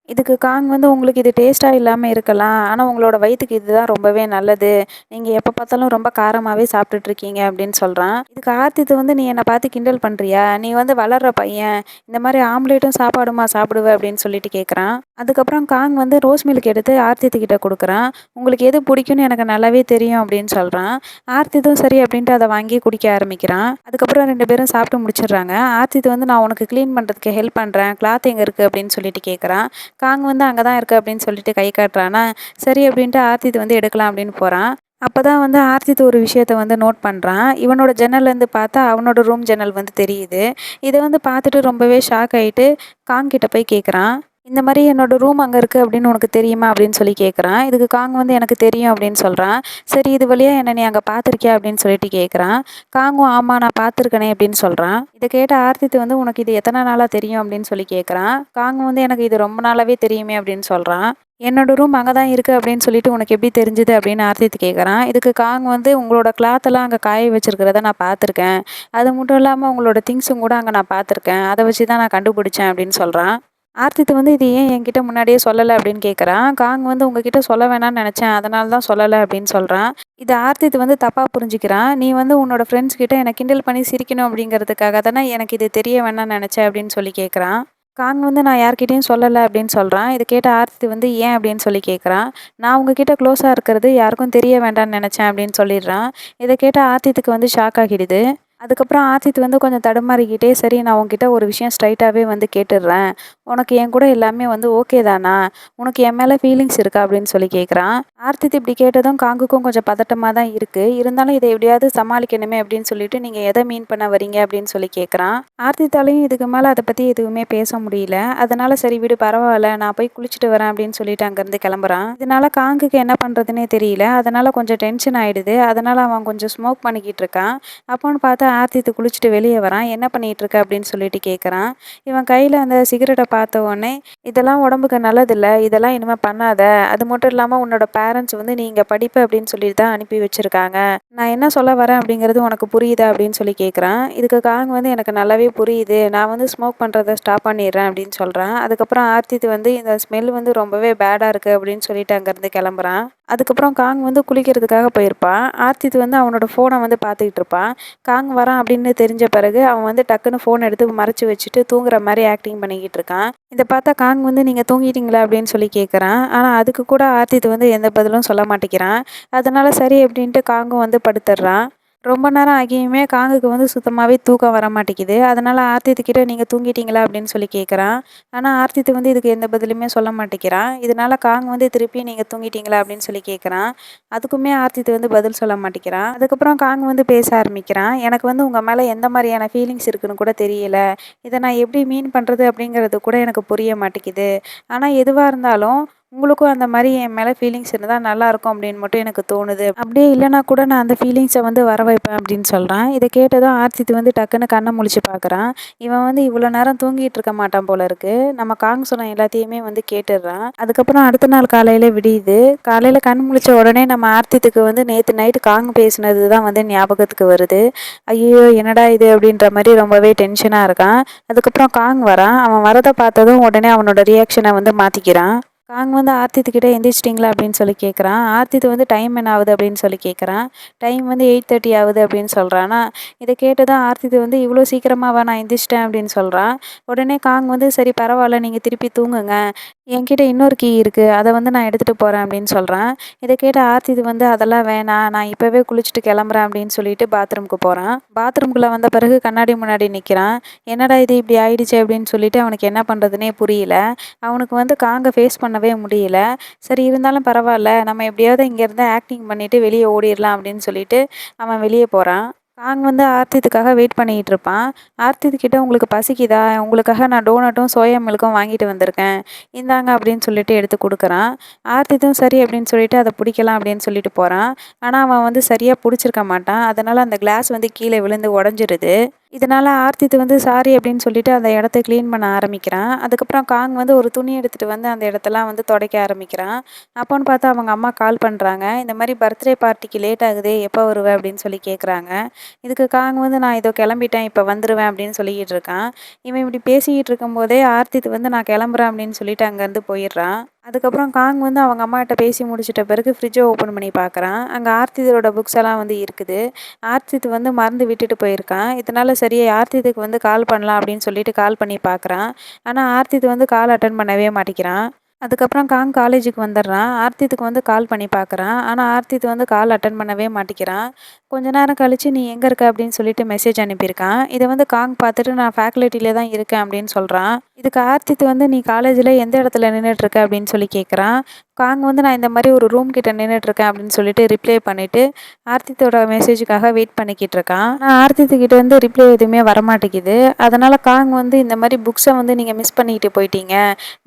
இதுக்கு காங் வந்து உங்களுக்கு இது டேஸ்ட்டாக இல்லாமல் இருக்கலாம், ஆனால் உங்களோட வயிற்றுக்கு இதுதான் ரொம்பவே நல்லது, நீங்கள் எப்போ பார்த்தாலும் ரொம்ப காரமாகவே சாப்பிட்டுட்ருக்கீங்க அப்படின்னு சொல்கிறான். இதுக்கு ஆர்த்தித் வந்து நீ என்னை பார்த்து கிண்டல் பண்ணுறியா, நீ வந்து வளர்கிற பையன், இந்த மாதிரி ஆம்லேட்டும் சாப்பாடுமா சாப்பிடுவ அப்படின்னு சொல்லிட்டு கேட்குறான். அதுக்கப்புறம் காங் வந்து ரோஸ் மில்க் எடுத்து ஆர்த்தித்துக்கிட்ட கொடுக்குறான். உங்களுக்கு எது பிடிக்கும்னு எனக்கு நல்லாவே தெரியும் அப்படின்னு சொல்கிறான். ஆர்த்தித்தும் சரி அப்படின்ட்டு அதை வாங்கி குடிக்க ஆரம்பிக்கிறான். அதுக்கப்புறம் 2 பேரும் சாப்பிட்டு முடிச்சிடுறாங்க. ஆர்த்தித் வந்து நான் உனக்கு க்ளீன் பண்ணுறதுக்கு ஹெல்ப் பண்ணுறேன், கிளாத் எங்கே இருக்குது அப்படின்னு சொல்லிட்டு கேட்குறான். காங் வந்து அங்கே தான் இருக்குது அப்படின்னு சொல்லிட்டு கை காட்டுறானா. சரி அப்படின்ட்டு ஆர்த்தித் வந்து எடுக்கலாம் அப்படின்னு போகிறான். அப்போ தான் வந்து ஆர்த்தித் ஒரு விஷயத்த வந்து நோட் பண்ணுறான். இவனோட ஜன்னல்லேருந்து பார்த்தா அவனோட ரூம் ஜன்னல் வந்து தெரியுது. இதை வந்து பார்த்துட்டு ரொம்பவே ஷாக் ஆகிட்டு காங் கிட்ட போய் கேட்குறான். இந்த மாதிரி என்னோட ரூம் அங்கே இருக்குது அப்படின்னு உனக்கு தெரியுமா அப்படின்னு சொல்லி கேட்குறான். இதுக்கு காங் வந்து எனக்கு தெரியும் அப்படின்னு சொல்கிறான். சரி இது வழியாக என்ன நீ அங்கே பார்த்துருக்கியா அப்படின்னு சொல்லிட்டு கேட்குறான். காங்கும் ஆமாம் நான் பார்த்துருக்கனே அப்படின்னு சொல்கிறான். இதை கேட்ட ஆர்த்தித் வந்து உனக்கு இது எத்தனை நாளாக தெரியும் அப்படின்னு சொல்லி கேட்குறான். காங் வந்து எனக்கு இது ரொம்ப நாளாகவே தெரியுமே அப்படின்னு சொல்கிறான். என்னோட ரூம் அங்கே தான் இருக்குது அப்படின்னு சொல்லிட்டு உனக்கு எப்படி தெரிஞ்சுது அப்படின்னு ஆர்த்தித் கேட்குறான். இதுக்கு காங் வந்து உங்களோட கிளாத்தெல்லாம் அங்கே காய வச்சிருக்கிறத நான் பார்த்துருக்கேன், அது மட்டும் இல்லாமல் உங்களோட திங்ஸும் கூட அங்கே நான் பார்த்துருக்கேன், அதை வச்சு தான் நான் கண்டுபிடிச்சேன் அப்படின்னு சொல்கிறான். ஆர்த்தித் வந்து இது ஏன் என்கிட்ட முன்னாடியே சொல்லலை அப்படின்னு கேட்குறான். காங் வந்து உங்ககிட்ட சொல்ல வேணாம்னு நினச்சேன், அதனால தான் சொல்லலை அப்படின்னு சொல்கிறான். இது ஆர்த்தித் வந்து தப்பாக புரிஞ்சுக்கிறான். நீ வந்து உன்னோட ஃப்ரெண்ட்ஸ் கிட்ட என்னை கிண்டல் பண்ணி சிரிக்கணும் அப்படிங்கிறதுக்காக தானே எனக்கு இது தெரிய வேணாம்னு நினச்சேன் அப்படின்னு சொல்லி கேட்குறான். காங் வந்து நான் யார்கிட்டயும் சொல்லலை அப்படின்னு சொல்கிறான். இதை கேட்ட ஆர்த்தித் வந்து ஏன் அப்படின்னு சொல்லி கேட்குறான். நான் உங்ககிட்ட க்ளோஸாக இருக்கிறது யாருக்கும் தெரிய வேண்டாம்னு நினச்சேன் அப்படின்னு சொல்லிடுறான். இதை கேட்ட ஆர்த்தித்துக்கு வந்து ஷாக் ஆகிடுது. அதுக்கப்புறம் ஆர்த்தித் வந்து கொஞ்சம் தடுமாறிக்கிட்டே சரி நான் உன்கிட்ட ஒரு விஷயம் ஸ்ட்ரைட்டாகவே வந்து கேட்டுடுறேன், உனக்கு என் கூட எல்லாமே வந்து ஓகே தானா, உனக்கு என் மேலே ஃபீலிங்ஸ் இருக்கா அப்படின்னு சொல்லி கேட்குறான். ஆர்த்தித் இப்படி கேட்டதும் காங்குக்கும் கொஞ்சம் பதட்டமாக தான் இருக்குது, இருந்தாலும் இதை எப்படியாவது சமாளிக்கணுமே அப்படின்னு சொல்லிட்டு நீங்கள் எதை மீன் பண்ண வரீங்க அப்படின்னு சொல்லி கேட்குறான். ஆர்த்தித்தாலையும் இதுக்கு மேலே அதை பற்றி எதுவுமே பேச முடியல. அதனால சரி விடு பரவாயில்ல, நான் போய் குளிச்சுட்டு வரேன் அப்படின்னு சொல்லிட்டு அங்கேருந்து கிளம்புறான். இதனால காங்குக்கு என்ன பண்ணுறதுனே தெரியல, அதனால கொஞ்சம் டென்ஷன் ஆகிடுது. அதனால அவன் கொஞ்சம் ஸ்மோக் பண்ணிக்கிட்டு இருக்கான். அப்போன்னு பார்த்தா ஆர்த்தித் குளிச்சுட்டு வெளியே வரான். என்ன பண்ணிட்டு இருக்க அப்படின்னு சொல்லிட்டு கேட்குறான். இவன் கையில் அந்த சிகரெட்டை பார்த்த உடனே இதெல்லாம் உடம்புக்கு நல்லதில்லை, இதெல்லாம் இனிமேல் பண்ணாத, அது மட்டும் இல்லாமல் உன்னோட பேரண்ட்ஸ் வந்து நீங்கள் படிப்பு அப்படின்னு சொல்லிட்டு தான் அனுப்பி வச்சுருக்காங்க, நான் என்ன சொல்ல வரேன் அப்படிங்கிறது உனக்கு புரியுதா அப்படின்னு சொல்லி கேட்குறான். இதுக்கு காங் வந்து எனக்கு நல்லாவே புரியுது, நான் வந்து ஸ்மோக் பண்ணுறதை ஸ்டாப் பண்ணிடுறேன் அப்படின்னு சொல்கிறான். அதுக்கப்புறம் ஆர்த்தித் வந்து இந்த ஸ்மெல் வந்து ரொம்பவே பேடாக இருக்குது அப்படின்னு சொல்லிட்டு அங்கேருந்து கிளம்புறான். அதுக்கப்புறம் காங் வந்து குளிக்கிறதுக்காக போயிருப்பான். ஆர்த்தித் வந்து அவனோட ஃபோனை வந்து பார்த்துக்கிட்டு இருப்பான். காங் வரான் அப்படின்னு தெரிஞ்ச பிறகு அவன் வந்து டக்குன்னு ஃபோன் எடுத்து மறைச்சு வச்சுட்டு தூங்குற மாதிரி ஆக்டிங் பண்ணிக்கிட்டு இருக்கான். இதை பார்த்தா காங் வந்து நீங்கள் தூங்கிட்டீங்களா அப்படின்னு சொல்லி கேட்குறான். ஆனால் அதுக்கு கூட ஆர்த்தித் வந்து எந்த பதிலும் சொல்ல மாட்டேங்கிறான். அதனால சரி அப்படின்ட்டு காங்கும் வந்து படுத்துடுறான். ரொம்ப நேரம் ஆகியுமே காங்குக்கு வந்து சுத்தமாகவே தூக்கம் வர மாட்டேங்குது. அதனால ஆர்த்தித்துக்கிட்ட நீங்கள் தூங்கிட்டீங்களா அப்படின்னு சொல்லி கேட்குறான். ஆனால் ஆர்த்தித் வந்து இதுக்கு எந்த பதிலுமே சொல்ல மாட்டேங்கிறான். இதனால காங் வந்து திருப்பி நீங்கள் தூங்கிட்டீங்களா அப்படின்னு சொல்லி கேட்குறான். அதுக்குமே ஆர்த்தித் வந்து பதில் சொல்ல மாட்டேங்கிறான். அதுக்கப்புறம் காங் வந்து பேச ஆரம்பிக்கிறான். எனக்கு வந்து உங்கள் மேலே எந்த மாதிரியான ஃபீலிங்ஸ் இருக்குன்னு கூட தெரியல. இதை நான் எப்படி மீன் பண்ணுறது அப்படிங்கிறது கூட எனக்கு புரிய மாட்டேங்குது. ஆனால் எதுவாக இருந்தாலும் உங்களுக்கும் அந்த மாதிரி என் மேலே ஃபீலிங்ஸ் இருந்தால் நல்லாயிருக்கும் அப்படின்னு மட்டும் எனக்கு தோணுது. அப்படியே இல்லைனா கூட நான் அந்த ஃபீலிங்ஸை வந்து வர வைப்பேன் அப்படின்னு சொல்கிறான். இதை கேட்டதும் ஆர்த்தித் வந்து டக்குன்னு கண்ணை முழிச்சு பார்க்குறான். இவன் வந்து இவ்வளோ நேரம் தூங்கிட்டு இருக்க மாட்டான் போல இருக்கு. நம்ம காங் சொன்ன எல்லாத்தையுமே வந்து கேட்டுடுறான். அதுக்கப்புறம் அடுத்த நாள் காலையில் விடியுது. காலையில் கண் முழிச்ச உடனே நம்ம ஆர்த்தித்துக்கு வந்து நேற்று நைட்டு காங் பேசினது தான் வந்து ஞாபகத்துக்கு வருது. ஐயோ என்னடா இது அப்படின்ற மாதிரி ரொம்பவே டென்ஷனாக இருக்கான். அதுக்கப்புறம் காங் வரான். அவன் வரதை பார்த்ததும் உடனே அவனோட ரியாக்ஷனை வந்து மாற்றிக்கிறான். காங் வந்து ஆர்த்தித்துக்கிட்ட எந்திரிச்சிட்டிங்களா அப்படின்னு சொல்லி கேட்குறான். ஆர்த்தித் வந்து டைம் என்ன ஆகுது அப்படின்னு சொல்லி கேட்குறான். டைம் வந்து 8:30 ஆகுது அப்படின்னு சொல்கிறானா. இதை கேட்டதான் ஆர்த்தித் வந்து இவ்வளோ சீக்கிரமாவா நான் எந்திரிச்சிட்டேன் அப்படின்னு சொல்கிறான். உடனே காங் வந்து சரி பரவாயில்ல நீங்கள் திருப்பி தூங்குங்க. என்கிட்ட இன்னொரு கீ இருக்குது, அதை வந்து நான் எடுத்துகிட்டு போகிறேன் அப்படின்னு சொல்கிறான். இதை கேட்ட ஆர்த்தித் வந்து அதெல்லாம் வேணாம், நான் இப்போவே குளிச்சுட்டு கிளம்புறேன் அப்படின்னு சொல்லிட்டு பாத்ரூமுக்கு போகிறான். பாத்ரூம்குள்ளே வந்த பிறகு கண்ணாடி முன்னாடி நிற்கிறான். என்னடா இது இப்படி ஆயிடுச்சு அப்படின்னு சொல்லிட்டு அவனுக்கு என்ன பண்ணுறதுனே புரியல. அவனுக்கு வந்து காங்க ஃபேஸ் பண்ணவே முடியல. சரி இருந்தாலும் பரவாயில்ல, நம்ம எப்படியாவது இங்கேருந்து ஆக்டிங் பண்ணிவிட்டு வெளியே ஓடிடலாம் அப்படின்னு சொல்லிட்டு அவன் வெளியே போகிறான். காங் வந்து ஆர்த்தித்துக்காக வெயிட் பண்ணிகிட்டு இருப்பான். ஆர்த்தித் கிட்ட உங்களுக்கு பசிக்குதா, உங்களுக்காக நான் டோனட்டும் சோயா மில்க்கும் வாங்கிட்டு வந்திருக்கேன், இந்தாங்க அப்படின்னு சொல்லிட்டு எடுத்து கொடுக்குறான். ஆர்த்தித்தும் சரி அப்படின்னு சொல்லிட்டு அதை பிடிக்கலாம் அப்படின்னு சொல்லிட்டு போகிறான். ஆனால் அவன் வந்து சரியாக பிடிச்சிருக்க மாட்டான். அதனால் அந்த கிளாஸ் வந்து கீழே விழுந்து உடஞ்சிருது. இதனால் ஆர்த்தித் வந்து சாரி அப்படின்னு சொல்லிட்டு அந்த இடத்த க்ளீன் பண்ண ஆரம்பிக்கிறான். அதுக்கப்புறம் காங் வந்து ஒரு துணி எடுத்துகிட்டு வந்து அந்த இடத்தெல்லாம் வந்து துடைக்க ஆரம்பிக்கிறான். அப்போன்னு பார்த்தா அவங்க அம்மா கால் பண்ணுறாங்க. இந்த மாதிரி பர்த்டே பார்ட்டிக்கு லேட் ஆகுதே, எப்போ வருவ அப்படின்னு சொல்லி கேட்குறாங்க. இதுக்கு காங் வந்து நான் இதோ கிளம்பிட்டேன், இப்போ வந்துடுவேன் அப்படின்னு சொல்லிக்கிட்டு இருக்கான். இவன் இப்படி பேசிக்கிட்டு இருக்கும்போதே ஆர்த்தித் வந்து நான் கிளம்புறேன் அப்படின்னு சொல்லிட்டு அங்கேருந்து போயிடுறான். அதுக்கப்புறம் காங் வந்து அவங்க அம்மாகிட்ட பேசி முடிச்சிட்ட பிறகு ஃப்ரிட்ஜை ஓப்பன் பண்ணி பார்க்குறான். அங்கே ஆர்த்திதோட புக்ஸ் எல்லாம் வந்து இருக்குது. ஆர்த்தித் வந்து மறந்து விட்டுட்டு போயிருக்கான். இதனால சரி ஆர்த்தித்துக்கு வந்து கால் பண்ணலாம் அப்படின்னு சொல்லிட்டு கால் பண்ணி பார்க்குறான். ஆனால் ஆர்த்தித் வந்து கால் அட்டன் பண்ணவே மாட்டேங்கிறான். அதுக்கப்புறம் காங் காலேஜுக்கு வந்துடுறான். ஆர்த்தித்துக்கு வந்து கால் பண்ணி பார்க்குறான். ஆனால் ஆர்த்தித் வந்து கால் அட்டன் பண்ணவே மாட்டேங்கிறான். கொஞ்ச நேரம் கழித்து நீ எங்கே இருக்க அப்படின்னு சொல்லிட்டு மெசேஜ் அனுப்பியிருக்கான். இதை வந்து காங் பார்த்துட்டு நான் ஃபேக்கல்ட்டியில் தான் இருக்கேன் அப்படின்னு சொல்கிறான். இதுக்கு ஆர்த்தித் வந்து நீ காலேஜில் எந்த இடத்துல நின்றுட்டுருக்க அப்படின்னு சொல்லி கேட்குறான். காங் வந்து நான் இந்த மாதிரி ஒரு ரூம் கிட்ட நின்றுட்டுருக்கேன் அப்படின்னு சொல்லிட்டு ரிப்ளை பண்ணிவிட்டு ஆர்த்தித்தோட மெசேஜுக்காக வெயிட் பண்ணிக்கிட்டு இருக்கான். ஆனால் ஆர்த்தித்துக்கிட்ட வந்து ரிப்ளை எதுவுமே வரமாட்டேங்குது. அதனால் காங் வந்து இந்த மாதிரி புக்ஸை வந்து நீங்கள் மிஸ் பண்ணிட்டு போயிட்டீங்க,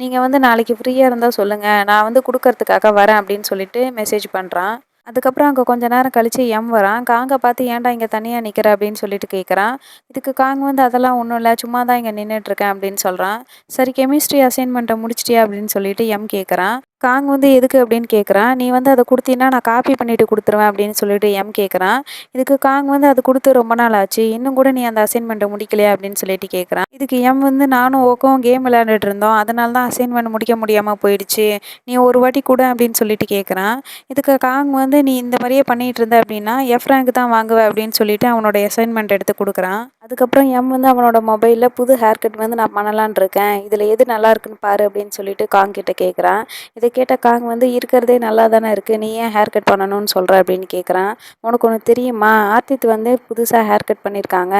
நீங்கள் வந்து நாளைக்கு ஃப்ரீயாக இருந்தால் சொல்லுங்கள், நான் வந்து கொடுக்கறதுக்காக வரேன் அப்படின்னு சொல்லிட்டு மெசேஜ் பண்ணுறான். அதுக்கப்புறம் அங்கே கொஞ்ச நேரம் கழித்து எம் வரான். காங்கை பார்த்து ஏன்டா இங்கே தனியாக நிற்கிற அப்படின்னு சொல்லிட்டு கேட்குறான். இதுக்கு காங் வந்து அதெல்லாம் ஒன்றும் இல்லை, சும்மா தான் இங்கே நின்றுட்டுருக்கேன் அப்படின்னு சொல்கிறான். சரி கெமிஸ்ட்ரி அசைன்மெண்ட்டை முடிச்சிட்டியா அப்படின்னு சொல்லிட்டு எம் கேட்குறான். காங் வந்து எதுக்கு அப்படின்னு கேட்குறான். நீ வந்து அதை கொடுத்தீன்னா நான் காப்பி பண்ணிவிட்டு கொடுத்துருவேன் அப்படின்னு சொல்லிட்டு எம் கேட்குறான். இதுக்கு காங் வந்து அது கொடுத்து ரொம்ப நாள் ஆச்சு, இன்னும் கூட நீ அந்த அசைன்மெண்ட்டை முடிக்கலையா அப்படின்னு சொல்லிட்டு கேட்குறான். இதுக்கு எம் வந்து நானும் ஓக்கும் கேம் விளையாண்டுட்டு இருந்தோம், அதனால தான் அசைன்மெண்ட் முடிக்க முடியாமல் போயிடுச்சு, நீ ஒரு வாட்டி கூட அப்படின்னு சொல்லிட்டு கேட்குறான். இதுக்கு காங் வந்து நீ இந்த மாதிரியே பண்ணிகிட்டு இருந்த அப்படின்னா எஃப் ரேங்க் தான் வாங்குவேன் அப்படின்னு சொல்லிட்டு அவனோட அசைன்மெண்ட் எடுத்து கொடுக்குறான். அதுக்கப்புறம் எம் வந்து அவனோட மொபைலில் புது ஹேர் கட் வந்து நான் பண்ணலான் இருக்கேன், இதில் எது நல்லா இருக்குன்னு பாரு அப்படின்னு சொல்லிட்டு காங் கிட்ட கேட்குறான். இதை கேட்ட காங் வந்து இருக்கிறதே நல்லா தானே இருக்குது, நீ ஏன் ஹேர் கட் பண்ணணும்னு சொல்கிற அப்படின்னு கேட்குறான். உனக்கு ஒன்று தெரியுமா, ஆர்த்தித் வந்து புதுசாக ஹேர் கட் பண்ணியிருக்காங்க,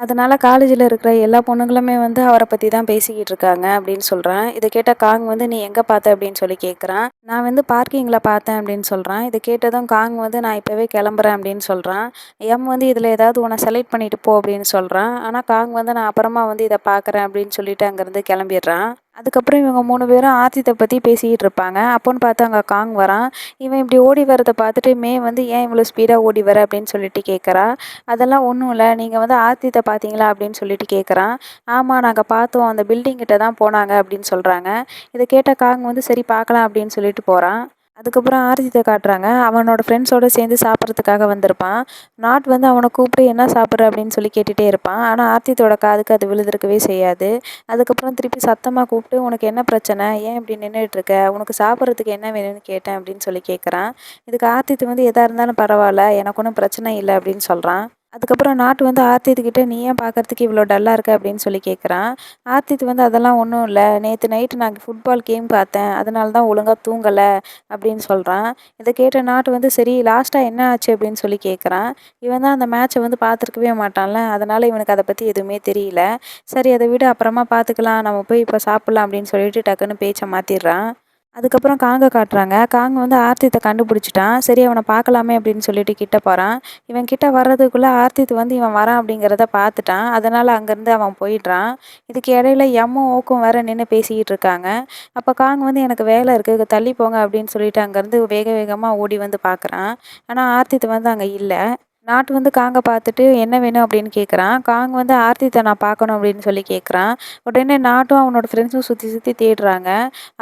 அதனால் காலேஜில் இருக்கிற எல்லா பொண்ணுங்களுமே வந்து அவரை பற்றி தான் பேசிக்கிட்டு இருக்காங்க அப்படின்னு சொல்கிறான். இதை கேட்ட காங் வந்து நீ எங்கே பார்த்த அப்படின்னு சொல்லி கேட்குறான். நான் வந்து பார்க்கிங்கில் பார்த்தேன் அப்படின்னு சொல்கிறான். இதை கேட்டதும் காங் வந்து நான் இப்போவே கிளம்புறேன் அப்படின்னு சொல்கிறான். எம் வந்து இதில் ஏதாவது உன்னை செலக்ட் பண்ணிட்டு போ அப்படின்னு சொல்கிறான். ஆனால் காங் வந்து நான் அப்புறமா வந்து இதை பார்க்குறேன் அப்படின்னு சொல்லிட்டு அங்கேருந்து கிளம்பிடுறான். அதுக்கப்புறம் இவங்க 3 பேரும் ஆர்த்தித்தை பற்றி பேசிக்கிட்டு இருப்பாங்க. அப்போன்னு பார்த்து அங்கே காங் வரான். இவன் இப்படி ஓடி வரதை பார்த்துட்டு மே வந்து ஏன் இவ்வளோ ஸ்பீடாக ஓடி வர அப்படின்னு சொல்லிட்டு கேட்குறா. அதெல்லாம் ஒன்றும் இல்லை, நீங்கள் வந்து ஆர்த்தித்தை பார்த்தீங்களா அப்படின்னு சொல்லிட்டு கேட்குறான். ஆமாம் நாங்கள் பார்த்தோம், அந்த பில்டிங் கிட்ட தான் போனாங்க அப்படின்னு சொல்கிறாங்க. இதை கேட்ட காங் வந்து சரி பார்க்கலாம் அப்படின்னு சொல்லிட்டு போகிறான். அதுக்கப்புறம் ஆர்த்தித்த காட்டுறாங்க. அவனோட ஃப்ரெண்ட்ஸோட சேர்ந்து சாப்பிட்றதுக்காக வந்திருப்பான். நாட் வந்து அவன கூப்பிட்டு என்ன சாப்பிட்ற அப்படின்னு சொல்லி கேட்டுட்டே இருப்பான். ஆனா ஆர்த்தித்தோட காதுக்கு அது விழுந்திருக்கவே செய்யாது. அதுக்கப்புறம் திருப்பி சத்தமா கூப்பிட்டு, "உனக்கு என்ன பிரச்சனை? ஏன் இப்படி நின்னுட்டு இருக்க? உனக்கு சாப்பிட்றதுக்கு என்ன வேணும்னு கேட்டேன்" அப்படின்னு சொல்லி கேட்குறான். இதுக்கு ஆர்த்தித் வந்து எதா இருந்தாலும் பரவாயில்ல, எனக்கு ஒன்றும் பிரச்சனை இல்லை அப்படின்னு சொல்றான். அதுக்கப்புறம் நாட்டு வந்து ஆர்த்தித் கிட்ட, "நீ ஏன் பார்க்கறதுக்கு இவ்வளோ டல்லா இருக்க?" அப்படின்னு சொல்லி கேட்குறான். ஆர்த்தித் வந்து, "அதெல்லாம் ஒன்றும் இல்லை. நேத்து நைட்டு நான் ஃபுட்பால் கேம் பார்த்தேன். அதனால தான் ஒழுங்கா தூங்கல" அப்படின்னு சொல்றான். இத கேட்ட நாட் வந்து, "சரி லாஸ்ட்டா என்ன ஆச்சு?" அப்படின்னு சொல்லி கேட்குறான். இவன் தான் அந்த மேட்ச வந்து பார்த்துருக்கவே மாட்டான்ல. அதனால இவனுக்கு அத பத்தி எதுவுமே தெரியல. "சரி அத விடு, அப்புறமா பார்த்துக்கலாம். நம்ம போய் இப்ப சாப்பிடலாம்" அப்படின்னு சொல்லிட்டு டக்குன்னு பேச்ச மாத்திர்றான். அதுக்கப்புறம் காங்க காட்டுறாங்க. காங் வந்து ஆர்த்தித்த கண்டுபிடிச்சுட்டான். சரி அவன பார்க்கலாமே அப்படின்னு சொல்லிட்டு கிட்ட போறான். இவன் கிட்ட வர்றதுக்குள்ள ஆர்த்தித் வந்து இவன் வரான் அப்படிங்கிறத பார்த்துட்டான். அதனால அங்கேருந்து அவன் போயிடுறான். இதுக்கு இடையில எம்மும் ஓக்கும் வேற நின்னு பேசிக்கிட்டு இருக்காங்க. அப்ப காங் வந்து, "எனக்கு வேலை இருக்கு. தள்ளி போங்க" அப்படின்னு சொல்லிட்டு அங்கேருந்து வேக வேகமா ஓடி வந்து பார்க்குறான். ஆனா ஆர்த்தித் வந்து அங்க இல்ல. நாட் வந்து காங்க பார்த்துட்டு, "என்ன வேணும்?" அப்படின்னு கேட்குறான். காங் வந்து ஆர்த்தித்த நான் பார்க்கணும் அப்படின்னு சொல்லி கேட்குறான். உடனே நாட்டும் அவனோட ஃப்ரெண்ட்ஸும் சுத்தி சுத்தி தேடுறாங்க.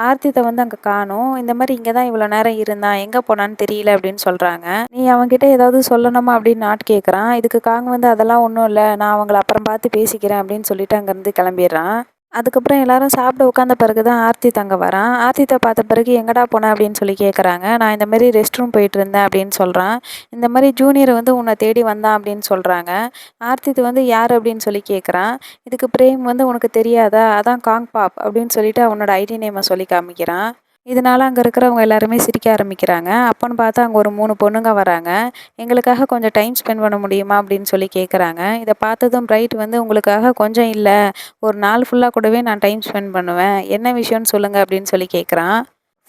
ஆர்த்தித்த வந்து அங்க காணோம். இந்த மாரி இங்க தான் இவ்வளோ நேரம் இருந்தான். எங்க போனான்னு தெரியல அப்படின்னு சொல்றாங்க. "நீ அவன்கிட்ட ஏதாவது சொல்லணுமா?" அப்படின்னு நாட் கேட்குறான். இதுக்கு காங் வந்து, "அதெல்லாம் ஒண்ணும் இல்ல. நான் அவங்கள அப்புறம் பார்த்து பேசிக்கிறேன்" அப்படின்னு சொல்லிட்டு அங்கேருந்து கிளம்பிடுறான். அதுக்கப்புறம் எல்லாரும் சாப்பிட உட்காந்த பிறகு தான் ஆர்த்தித் அங்க வரான். ஆர்த்தித்த பார்த்த பிறகு, "எங்கடா போன?" அப்படின்னு சொல்லி கேட்குறாங்க. "நான் இந்த மாரி ரெஸ்ட் ரூம் போயிட்டுருந்தேன்" அப்படின்னு சொல்றான். இந்த மாரி ஜூனியர் வந்து உன்ன தேடி வந்தான் அப்படின்னு சொல்றாங்க. ஆர்த்தித் வந்து யார் அப்படின்னு சொல்லி கேட்குறான். இதுக்கு பிரேம் வந்து, "உனக்கு தெரியாதா? அதான் காங் பாப்" அப்படின்னு சொல்லிட்டு அவனோட ஐடி நேம சொல்லி காமிக்கிறான். இதனால அங்க இருக்கிறவங்க எல்லாருமே சிரிக்க ஆரம்பிக்கிறாங்க. அப்பன்னு பார்த்தா அங்க ஒரு 3 பொண்ணுங்க வராங்க. "எங்களுக்காக கொஞ்சம் டைம் ஸ்பெண்ட் பண்ண முடியுமா?" அப்படின்னு சொல்லி கேட்குறாங்க. இத பார்த்ததும் பிரைட் வந்து, "உங்களுக்காக கொஞ்சம் இல்ல, ஒரு நாள் ஃபுல்லா கூடவே நான் டைம் ஸ்பெண்ட் பண்ணுவேன். என்ன விஷயம்னு சொல்லுங்க" அப்படின்னு சொல்லி கேட்குறான்.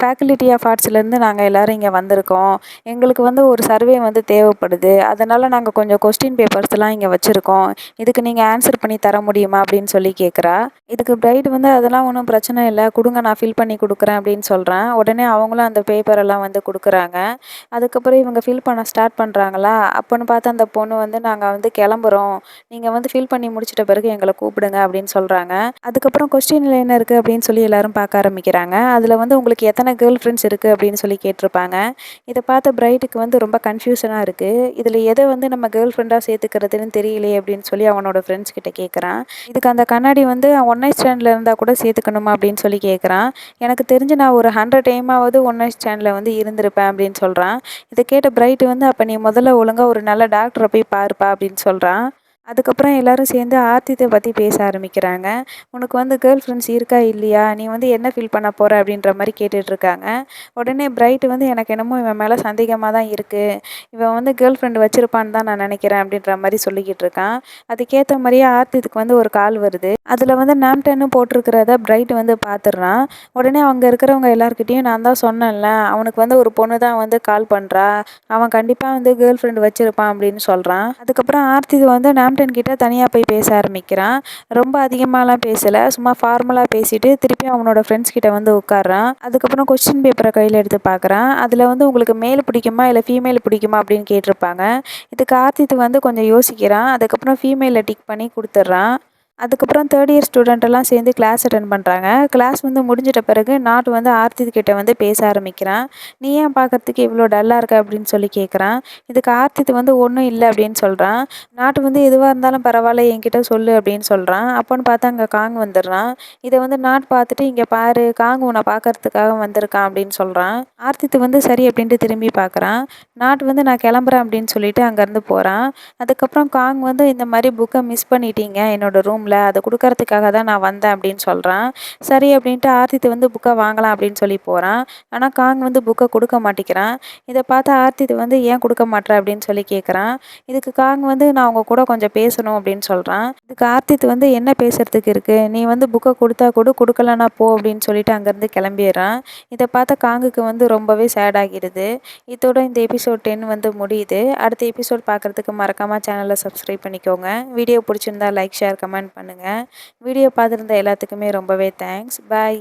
"ஃபேக்கல்டி ஆஃப் ஆர்ட்ஸ்லேருந்து நாங்க எல்லாரும் இங்க வந்திருக்கோம். எங்களுக்கு வந்து ஒரு சர்வே வந்து தேவைப்படுது. அதனால நாங்க கொஞ்சம் கொஸ்டின் பேப்பர்ஸ்லாம் இங்க வச்சிருக்கோம். இதுக்கு நீங்க ஆன்சர் பண்ணி தர முடியுமா?" அப்படின்னு சொல்லி கேட்குறா. இதுக்கு பிரைட் வந்து, "அதெல்லாம் ஒண்ணும் பிரச்சனை இல்ல. குடுங்க, நான் ஃபில் பண்ணி குடுக்குறேன்" அப்படின்னு சொல்றான். உடனே அவங்களும் அந்த பேப்பர் எல்லாம் வந்து குடுக்குறாங்க. அதுக்கப்புறம் இவங்க ஃபில் பண்ண ஸ்டார்ட் பண்றாங்களா, அப்பன்னு பார்த்து அந்த பொண்ணு வந்து, "நாங்க வந்து கிளம்புறோம். நீங்க வந்து ஃபில் பண்ணி முடிச்சிட்ட பிறகு எங்கள கூப்பிடுங்க" அப்படின்னு சொல்றாங்க. அதுக்கப்புறம் கொஸ்டின்ல என்ன இருக்கு அப்படின்னு சொல்லி எல்லாரும் பார்க்க ஆரம்பிக்கிறாங்க. அதுல வந்து, "உங்களுக்கு எத்தனை கேர்ள் ஃப்ரெண்ட்ஸ் இருக்கு?" அப்படின்னு சொல்லி கேட்டிருப்பாங்க. இத பார்த்த பிரைட்டுக்கு வந்து ரொம்ப கன்ஃப்யூஷனா இருக்கு. இதுல எத வந்து நம்ம கேர்ள் ஃப்ரெண்டா சேர்த்துக்கிறதுன்னு தெரியலையே அப்படின்னு சொல்லி அவனோட ஃப்ரெண்ட்ஸ் கிட்ட கேட்குறான். இதுக்கு அந்த கண்ணாடி வந்து, "ஒன் நைட் ஸ்டாண்ட்ல இருந்தா கூட சேர்த்துக்கணுமா?" அப்படின்னு சொல்லி கேட்குறான். "எனக்கு தெரிஞ்சு நான் ஒரு 100 டைமாவது ஒன் நைட் ஸ்டாண்ட்ல வந்து இருந்திருப்பேன்" அப்படின்னு சொல்றான். இத கேட்ட பிரைட் வந்து, "அப்ப நீ முதல்ல ஒழுங்கா ஒரு நல்ல டாக்டர போய் பாருப்பா" அப்படின்னு சொல்றான். அதுக்கப்புறம் எல்லாரும் சேர்ந்து ஆர்த்தித்த பத்தி பேச ஆரம்பிக்கிறாங்க. "உனக்கு வந்து கேர்ள் ஃப்ரெண்ட்ஸ் இருக்கா? இல்லையா? நீ வந்து என்ன ஃபீல் பண்ண போற?" அப்படின்ற மாரி கேட்டுட்ருக்காங்க. உடனே பிரைட் வந்து, "எனக்கு என்னமோ இவன் மேல சந்தேகமா தான் இருக்கு. இவன் வந்து கேர்ள் ஃப்ரெண்ட் வச்சிருப்பான்னு தான் நான் நினைக்கிறேன்" அப்படின்ற மாரி சொல்லிக்கிட்டு இருக்கான். அதுக்கேத்த மாரியே ஆர்த்தித்துக்கு வந்து ஒரு கால் வருது. அதுல வந்து நாம்டன்னு போட்டிருக்கிறத பிரைட் வந்து பார்த்துடுறான். உடனே அங்க இருக்கிறவங்க எல்லார்கிட்டயும், "நான் தான் சொன்னேன்ல, அவனுக்கு வந்து ஒரு பொண்ணு தான் வந்து கால் பண்றா. அவன் கண்டிப்பா வந்து கேர்ள் ஃப்ரெண்ட் வச்சிருப்பான்" அப்படின்னு சொல்றான். அதுக்கப்புறம் ஆர்த்தி வந்து நாம்டன் கிட்ட தனியா போய் பேச ஆரம்பிக்கிறான். ரொம்ப அதிகமாலாம் பேசல. சும்மா ஃபார்மலா பேசிட்டு திருப்பியும் அவனோட ஃப்ரெண்ட்ஸ் கிட்ட வந்து உட்கார்றான். அதுக்கப்புறம் கொஸ்டின் பேப்பர கையில எடுத்து பார்க்குறான். அதுல வந்து, "உங்களுக்கு மேல் பிடிக்குமா? இல்ல ஃபீமேல் பிடிக்குமா?" அப்படின்னு கேட்டிருப்பாங்க. இதுக்கு ஆர்த்தித் வந்து கொஞ்சம் யோசிக்கிறான். அதுக்கப்புறம் ஃபீமேல டிக் பண்ணி குடுத்துடுறான். அதுக்கப்புறம் 3 இயர் ஸ்டூடெண்ட் எல்லாம் சேர்ந்து கிளாஸ் அட்டெண்ட் பண்றாங்க. கிளாஸ் வந்து முடிஞ்சிட்ட பிறகு நாட் வந்து ஆர்த்தித் கிட்ட வந்து பேச ஆரம்பிக்கிறான். "நீ ஏன் பார்க்கறதுக்கு இவ்வளோ டல்லா இருக்க?" அப்படின்னு சொல்லி கேட்குறான். இதுக்கு ஆர்த்தித் வந்து, "ஒண்ணும் இல்ல" அப்படின்னு சொல்றான். நாட் வந்து, "எதுவா இருந்தாலும் பரவால்ல, என்கிட்ட சொல்லு" அப்படின்னு சொல்றான். அப்பன்னு பார்த்தா அங்க காங் வந்துடுறான். இத வந்து நாட் பார்த்துட்டு, "இங்க பாரு, காங் உன்ன பார்க்கறதுக்காக வந்திருக்கான்" அப்படின்னு சொல்றான். ஆர்த்தித் வந்து சரி அப்படின்ட்டு திரும்பி பார்க்குறான். நாட் வந்து, "நான் கிளம்புறேன்" அப்படின்னு சொல்லிட்டு அங்கேருந்து போறான். அதுக்கப்புறம் காங் வந்து, "இந்த மாரி புக்க மிஸ் பண்ணிட்டீங்க என்னோட ரூம்ல. அத குடுக்கறதுக்காக தான் நான் வந்தேன்" அப்படின்னு சொல்றான். சரி அப்படின்ட்டு ஆர்த்தித் வந்து புக்க வாங்கலாம் அப்படின்னு சொல்லி போறான். ஆனா காங் வந்து புக்க குடுக்க மாட்டேங்கிறான். இத பார்த்து ஆர்த்தித் வந்து, "ஏன் குடுக்க மாட்ற?" அப்படின்னு சொல்லி கேட்குறான். இதுக்கு காங் வந்து, "நான் உங்க கூட கொஞ்சம் பேசணும்" அப்படின்னு சொல்றான். இதுக்கு ஆர்த்தித் வந்து, "என்ன பேசுறதுக்கு இருக்கு? நீ வந்து புக்க குடுத்தா குடு, குடுக்கலனா போ" அப்படின்னு சொல்லிட்டு அங்கேருந்து கிளம்பிடுறான். இத பார்த்த காங்குக்கு வந்து ரொம்பவே சேட் ஆகிடுது. இதோட இந்த எபிசோட் 10 வந்து முடியுது. அடுத்த எபிசோட் பார்க்குறதுக்கு மறக்காம சேனல சப்ஸ்கிரைப் பண்ணிக்கோங்க. வீடியோ பிடிச்சிருந்தா லைக், ஷேர், கமெண்ட் பண்ணுங்க. வீடியோ பார்த்துருந்த எல்லாத்துக்குமே ரொம்பவே தேங்க்ஸ். பாய்.